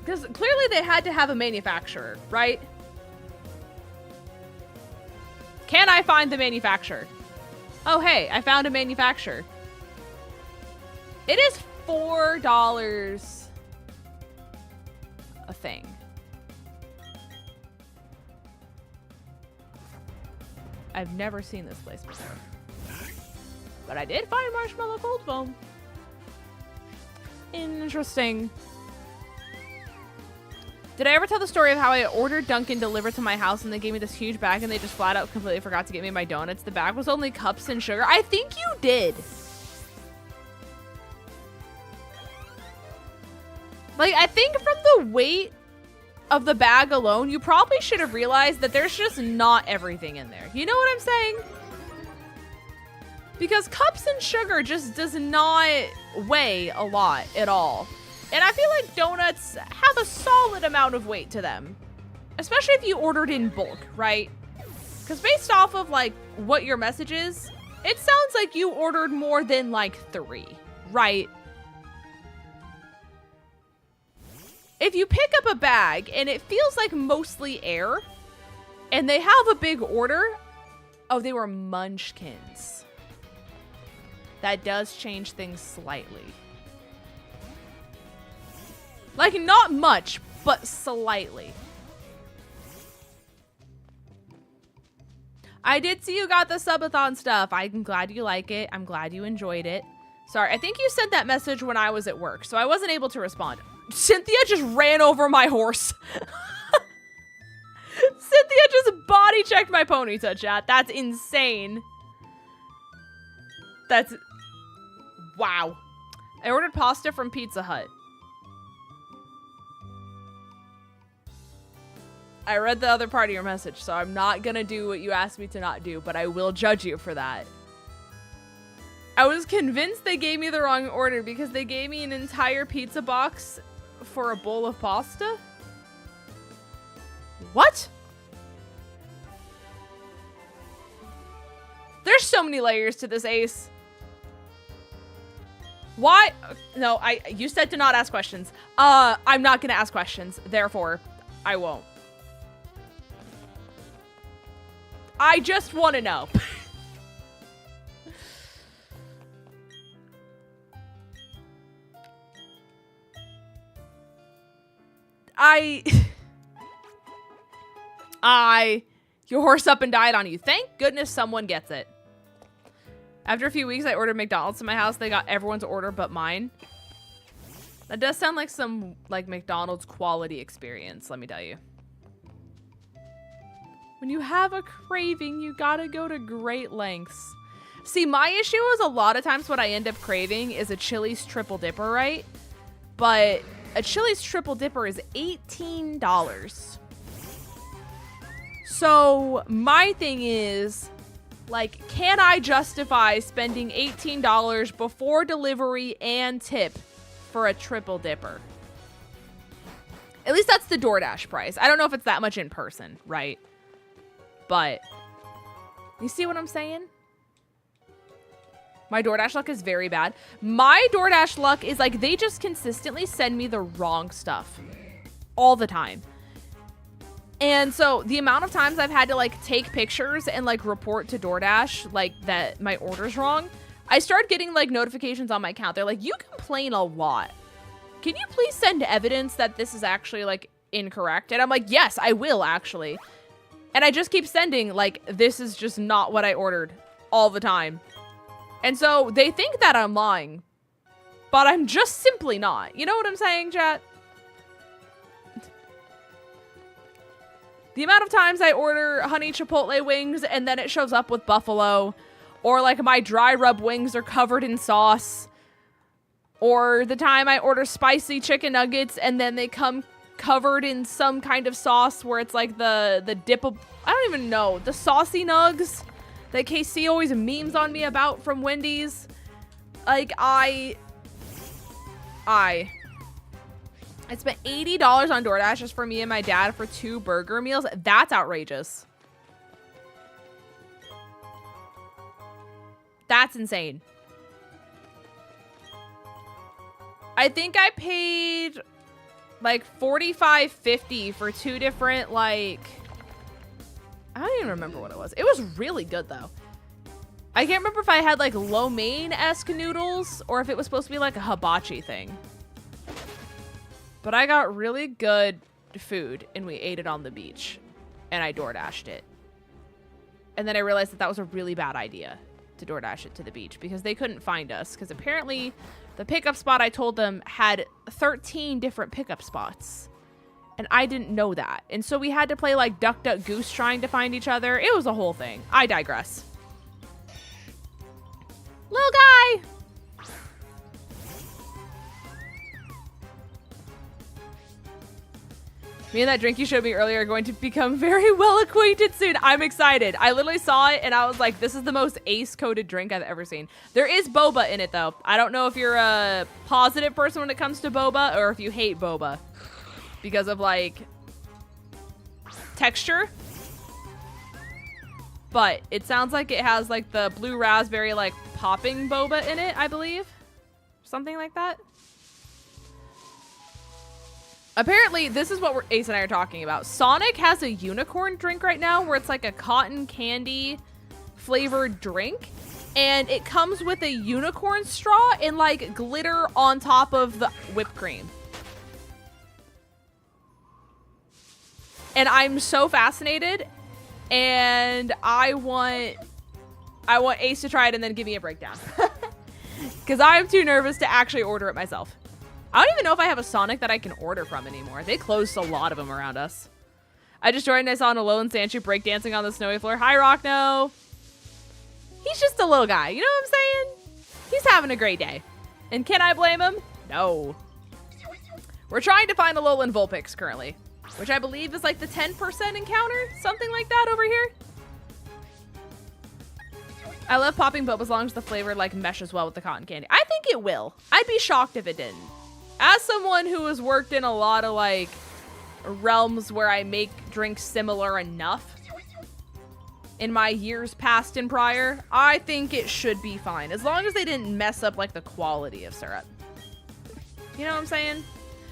Because clearly they had to have a manufacturer, right? Can I find the manufacturer? Oh, hey, I found a manufacturer. It is $4 a thing. I've never seen this place before. But I did find marshmallow cold foam. Interesting. Did I ever tell the story of how I ordered Dunkin' delivered to my house and they gave me this huge bag and they just flat out completely forgot to get me my donuts? The bag was only cups and sugar. I think you did. Like, I think from the weight of the bag alone, you probably should have realized that there's just not everything in there. You know what I'm saying? Because cups and sugar just does not weigh a lot at all. And I feel like donuts have a solid amount of weight to them. Especially if you ordered in bulk, right? Because based off of like what your message is, it sounds like you ordered more than like 3, right? If you pick up a bag and it feels like mostly air and they have a big order, oh, they were munchkins. That does change things slightly. Like not much, but slightly. I did see you got the subathon stuff. I'm glad you like it. I'm glad you enjoyed it. Sorry, I think you sent that message when I was at work, so I wasn't able to respond. Cynthia just ran over my horse. Cynthia just body checked my ponyta, chat. That's insane. That's... Wow. I ordered pasta from Pizza Hut. I read the other part of your message, so I'm not gonna do what you asked me to not do, but I will judge you for that. I was convinced they gave me the wrong order because they gave me an entire pizza box for a bowl of pasta? What? There's so many layers to this, Ace. Why? No, you said to not ask questions. I'm not gonna ask questions, therefore, I won't. I just want to know. Your horse up and died on you. Thank goodness someone gets it. After a few weeks, I ordered McDonald's to my house. They got everyone's order but mine. That does sound like some like McDonald's quality experience, let me tell you. When you have a craving, you gotta go to great lengths. See, my issue is a lot of times what I end up craving is a Chili's Triple Dipper, right? But a Chili's Triple Dipper is $18. So my thing is, like, can I justify spending $18 before delivery and tip for a Triple Dipper? At least that's the DoorDash price. I don't know if it's that much in person, right? But you see what I'm saying? My DoorDash luck is very bad. My DoorDash luck is like they just consistently send me the wrong stuff all the time. And so the amount of times I've had to like take pictures and like report to DoorDash like that my order's wrong, I start getting like notifications on my account. They're like, you complain a lot. Can you please send evidence that this is actually like incorrect? And I'm like, yes, I will actually. And I just keep sending, like, this is just not what I ordered all the time. And so they think that I'm lying, but I'm just simply not. You know what I'm saying, chat? The amount of times I order honey chipotle wings and then it shows up with buffalo, or like my dry rub wings are covered in sauce, or the time I order spicy chicken nuggets and then they come covered in some kind of sauce where it's like the dip of, I don't even know, the saucy nugs that KC always memes on me about from Wendy's. Like I spent $80 on DoorDash just for me and my dad for 2 burger meals. That's outrageous. That's insane. I think I paid like $45.50 for 2 different, like, I don't even remember what it was. It was really good though. I can't remember if I had like lo mein-esque noodles or if it was supposed to be like a hibachi thing. But I got really good food and we ate it on the beach and I DoorDashed it. And then I realized that that was a really bad idea to DoorDash it to the beach because they couldn't find us because apparently the pickup spot I told them had 13 different pickup spots. And I didn't know that. And so we had to play like Duck, Duck, Goose trying to find each other. It was a whole thing. I digress. Little guy! Me and that drink you showed me earlier are going to become very well acquainted soon. I'm excited. I literally saw it and I was like, this is the most ace-coded drink I've ever seen. There is boba in it though. I don't know if you're a positive person when it comes to boba or if you hate boba because of like texture. but it sounds like it has like the blue raspberry like popping boba in it, I believe. Something like that. Apparently, this is what Ace and I are talking about. Sonic has a unicorn drink right now where it's like a cotton candy flavored drink. And it comes with a unicorn straw and like glitter on top of the whipped cream. And I'm so fascinated. And I want Ace to try it and then give me a breakdown. Because I'm too nervous to actually order it myself. I don't even know if I have a Sonic that I can order from anymore. They closed a lot of them around us. I just joined and I saw Nalo and Sanchu breakdancing on the snowy floor. Hi, Rockno. He's just a little guy. You know what I'm saying? He's having a great day. And can I blame him? No. We're trying to find Alolan Vulpix currently, which I believe is like the 10% encounter. Something like that over here. I love popping boba as long as the flavor like meshes well with the cotton candy. I think it will. I'd be shocked if it didn't. As someone who has worked in a lot of like realms where I make drinks similar enough in my years past and prior, I think it should be fine. As long as they didn't mess up like the quality of syrup. You know what I'm saying?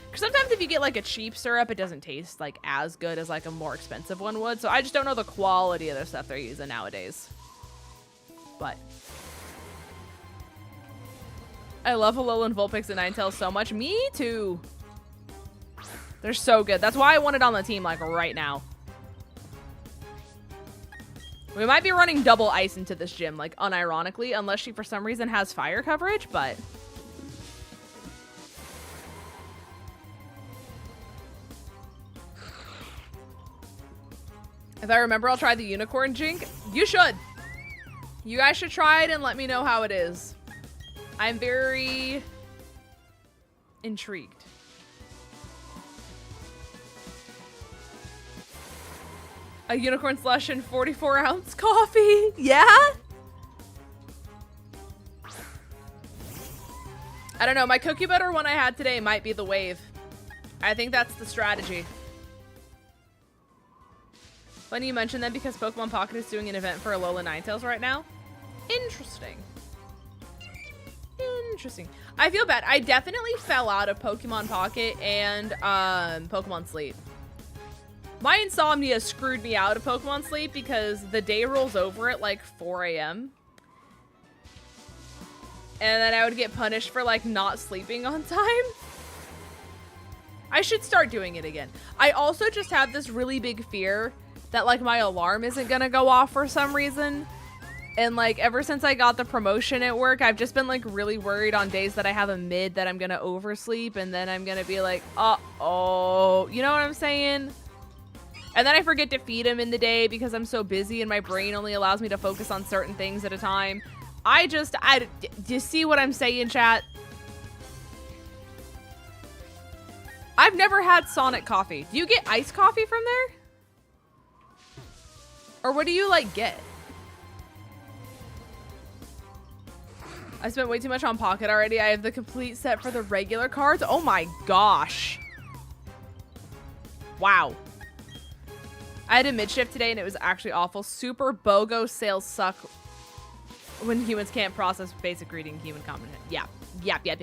Because sometimes if you get like a cheap syrup, it doesn't taste like as good as like a more expensive one would. So I just don't know the quality of the stuff they're using nowadays. But I love Alolan Vulpix and Ninetales so much. Me too. They're so good. That's why I want it on the team like right now. We might be running double ice into this gym, like unironically, unless she for some reason has fire coverage, but if I remember, I'll try the unicorn drink. You should. You guys should try it and let me know how it is. I'm very intrigued. A unicorn slush and 44-ounce coffee. Yeah? I don't know. My cookie butter one I had today might be the wave. I think that's the strategy. Funny you mentioned that because Pokemon Pocket is doing an event for Alolan Ninetales right now. Interesting. Interesting. I feel bad. I definitely fell out of Pokemon Pocket and Pokemon Sleep. My insomnia screwed me out of Pokemon Sleep because the day rolls over at like 4 a.m. And then I would get punished for like not sleeping on time. I should start doing it again. I also just have this really big fear that like my alarm isn't gonna go off for some reason. And like ever since I got the promotion at work, I've just been like really worried on days that I have a mid that I'm gonna oversleep and then I'm gonna be like, uh-oh, you know what I'm saying? And then I forget to feed him in the day because I'm so busy and my brain only allows me to focus on certain things at a time. Do you see what I'm saying, chat? I've never had Sonic coffee. Do you get iced coffee from there? Or what do you like get? I spent way too much on Pocket already. I have the complete set for the regular cards. Oh my gosh. Wow. I had a mid-shift today and it was actually awful. Super BOGO sales suck when humans can't process basic reading human comprehension. Yeah. Yep.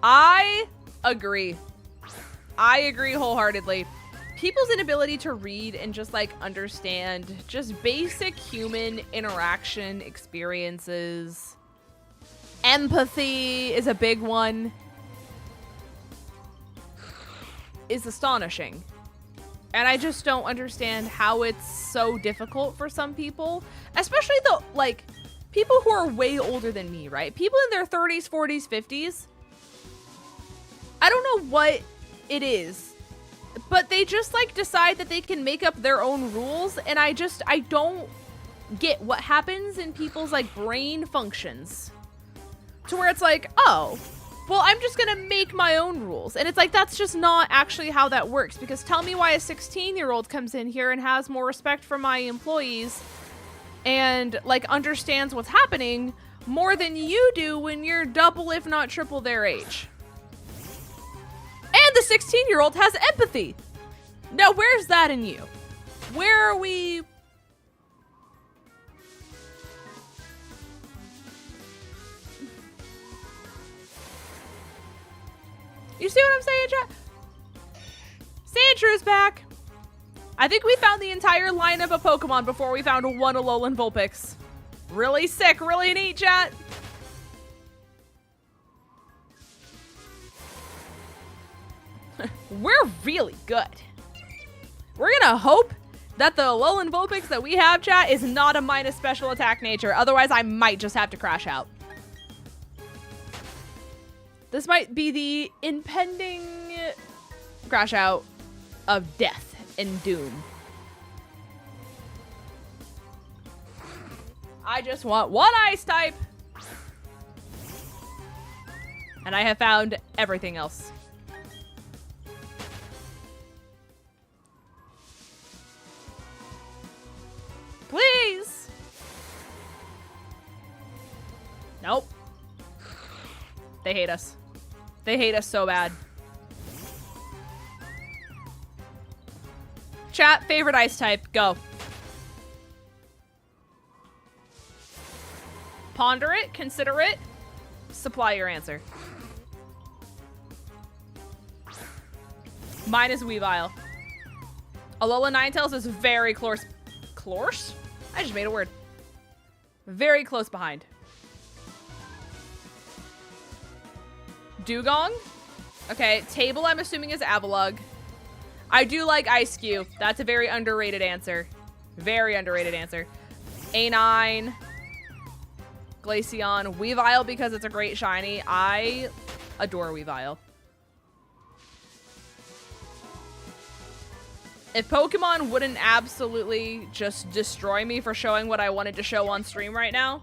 I agree. I agree wholeheartedly. People's inability to read and just like understand just basic human interaction experiences. Empathy is a big one. Is astonishing. And I just don't understand how it's so difficult for some people, especially the like people who are way older than me, right? People in their 30s, 40s, 50s. I don't know what it is, but they just like decide that they can make up their own rules. And I don't get what happens in people's like brain functions to where it's like, oh, well, I'm just gonna make my own rules. And it's like, that's just not actually how that works. Because tell me why a 16-year-old comes in here and has more respect for my employees and like understands what's happening more than you do when you're double, if not triple their age. And the 16-year-old has empathy. Now, where's that in you? Where are we You see what I'm saying, chat? Sandshrews back. I think we found the entire lineup of Pokemon before we found one Alolan Vulpix. Really sick, really neat, chat. We're really good. We're gonna hope that the Alolan Vulpix that we have, chat, is not a minus special attack nature. Otherwise, I might just have to crash out. This might be the impending crash out of death and doom. I just want one ice type. And I have found everything else. Please. Nope. They hate us. They hate us so bad. Chat, favorite ice type, go. Ponder it, consider it, supply your answer. Mine is Weavile. Alolan Ninetales is very close. Close? I just made a word. Very close behind. Dugong? Okay, Table I'm assuming is Avalugg. I do like Ice-Q. That's a very underrated answer. Very underrated answer. A9. Glaceon. Weavile because it's a great shiny. I adore Weavile. If Pokemon wouldn't absolutely just destroy me for showing what I wanted to show on stream right now,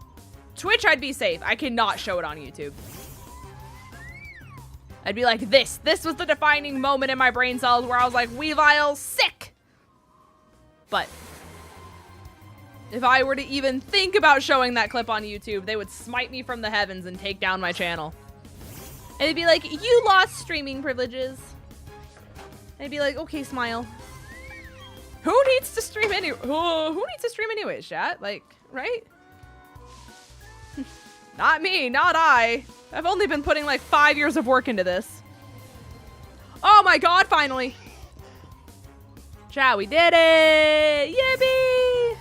Twitch I'd be safe. I cannot show it on YouTube. I'd be like, this was the defining moment in my brain cells where I was like, Weavile, sick! But if I were to even think about showing that clip on YouTube, they would smite me from the heavens and take down my channel. And they'd be like, you lost streaming privileges. And I'd be like, okay, smile. Who needs to stream anyway? Who needs to stream anyways, chat? Like, right? Not me, not I. I've only been putting like 5 years of work into this. Oh my god, finally. Chat, we did it. Yippee.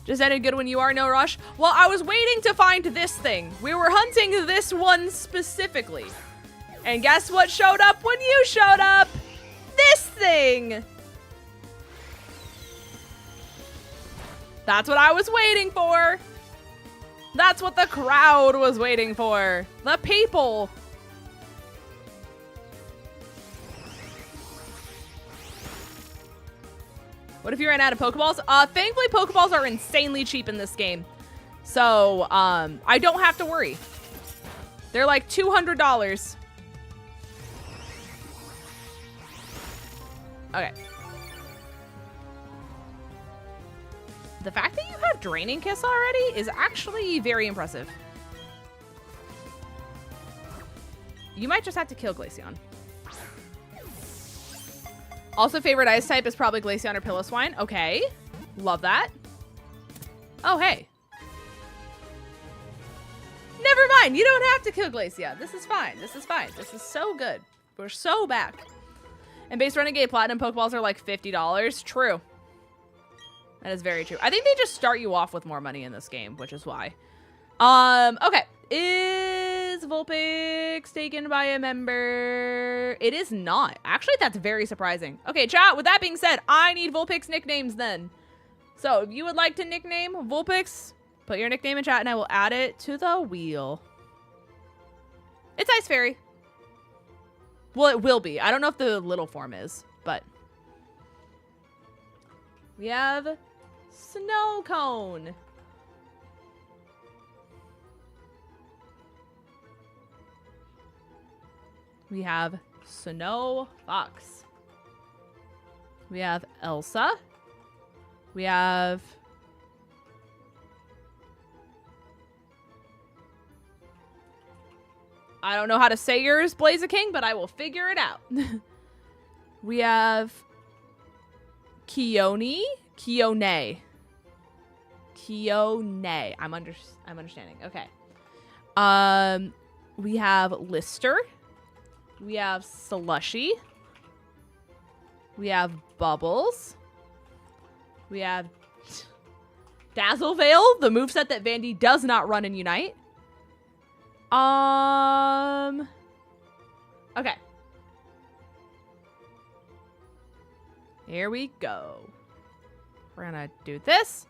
Just ended good when you are, no rush. Well, I was waiting to find this thing. We were hunting this one specifically. And guess what showed up when you showed up? This thing. That's what I was waiting for. That's what the crowd was waiting for. The people. What if you ran out of Pokeballs? Thankfully, Pokeballs are insanely cheap in this game. So, I don't have to worry. They're like $200. Okay. The fact that you have Draining Kiss already is actually very impressive. You might just have to kill Glaceon. Also, favorite ice type is probably Glaceon or Piloswine. Okay. Love that. Oh, hey. Never mind. You don't have to kill Glaceon. This is fine. This is fine. This is so good. We're so back. And base Renegade Platinum Pokeballs are like $50. True. That is very true. I think they just start you off with more money in this game, which is why. Okay. Is Vulpix taken by a member? It is not. Actually, that's very surprising. Okay, chat, with that being said, I need Vulpix nicknames then. So, if you would like to nickname Vulpix, put your nickname in chat and I will add it to the wheel. It's Ice Fairy. Well, it will be. I don't know if the little form is, but we have Snow Cone. We have Snow Fox. We have Elsa. We have I don't know how to say yours, Blaziking, but I will figure it out. We have 𝗂𝚗𝚗𝚗𝚗. I'm understanding. Okay. We have Lister. We have Slushy. We have Bubbles. We have Dazzleveil, the moveset that Vandy does not run in Unite. Okay. Here we go. We're gonna do this.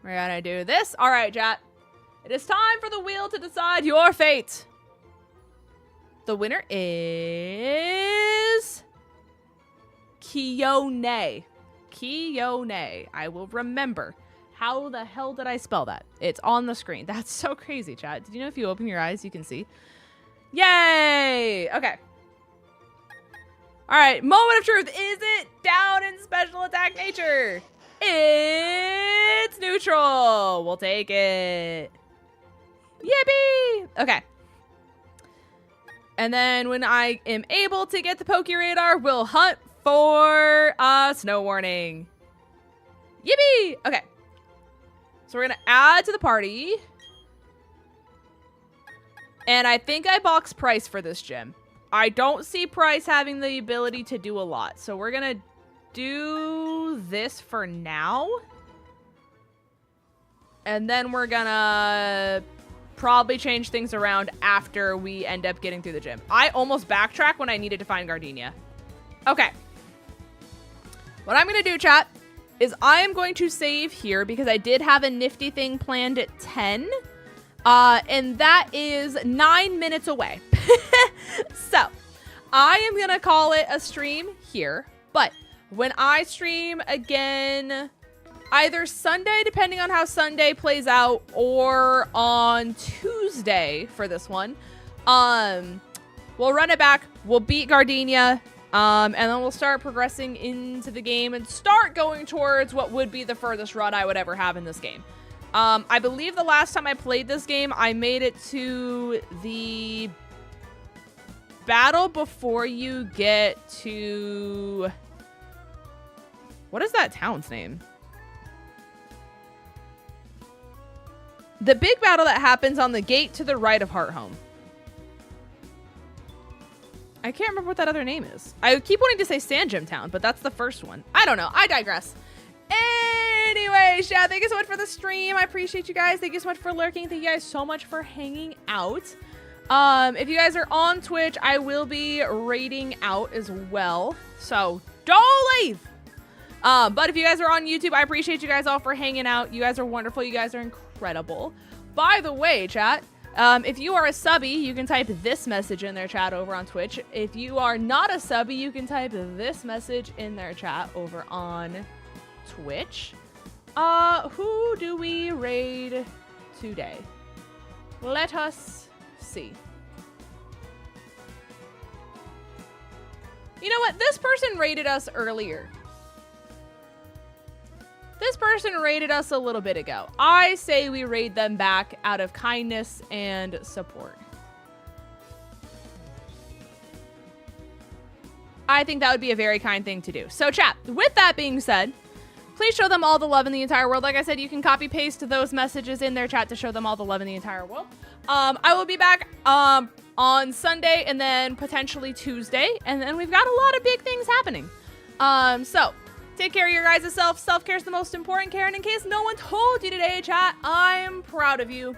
We're gonna do this. All right, chat. It is time for the wheel to decide your fate. The winner is 𝗂𝗓𝗓𝗏. 𝗂𝗓𝗓𝗏. I will remember. How the hell did I spell that? It's on the screen. That's so crazy, chat. Did you know if you open your eyes, you can see? Yay! Okay. All right, moment of truth. Is it down in special attack nature? It's neutral. We'll take it. Yippee! Okay. And then when I am able to get the Poke Radar, we'll hunt for Snow Warning. Yippee! Okay. So we're going to add to the party. And I think I boxed Price for this gym. I don't see Price having the ability to do a lot. So we're going to do this for now. And then we're going to probably change things around after we end up getting through the gym. I almost backtracked when I needed to find Gardenia. Okay. What I'm going to do, chat, is I am going to save here because I did have a nifty thing planned at 10. And that is 9 minutes away. So I am going to call it a stream here. But when I stream again, either Sunday, depending on how Sunday plays out, or on Tuesday for this one, we'll run it back. We'll beat Gardenia. And then we'll start progressing into the game and start going towards what would be the furthest run I would ever have in this game. I believe the last time I played this game, I made it to the battle before you get to... What is that town's name? The big battle that happens on the gate to the right of Hearthome. I can't remember what that other name is. I keep wanting to say Sandgem Town, but that's the first one. I don't know. I digress. Anyway, chat, thank you so much for the stream. I appreciate you guys. Thank you so much for lurking. Thank you guys so much for hanging out. If you guys are on Twitch, I will be raiding out as well. So don't leave. But if you guys are on YouTube, I appreciate you guys all for hanging out. You guys are wonderful. You guys are incredible. By the way, chat, if you are a subby, you can type this message in their chat over on Twitch. If you are not a subby, you can type this message in their chat over on Twitch. Who do we raid today? Let us see. You know what? This person raided us earlier. This person raided us a little bit ago. I say we raid them back out of kindness and support. I think that would be a very kind thing to do. So chat, with that being said, please show them all the love in the entire world. Like I said, you can copy paste those messages in their chat to show them all the love in the entire world. I will be back on Sunday and then potentially Tuesday. And then we've got a lot of big things happening. So take care of your guys' self. Self-care is the most important care. And in case no one told you today, chat, I'm proud of you.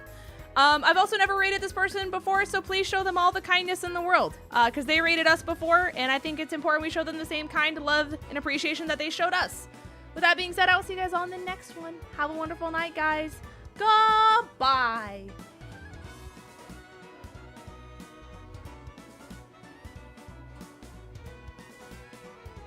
I've also never rated this person before, so please show them all the kindness in the world. Because they rated us before, and I think it's important we show them the same kind of love and appreciation that they showed us. With that being said, I will see you guys on the next one. Have a wonderful night, guys. Goodbye.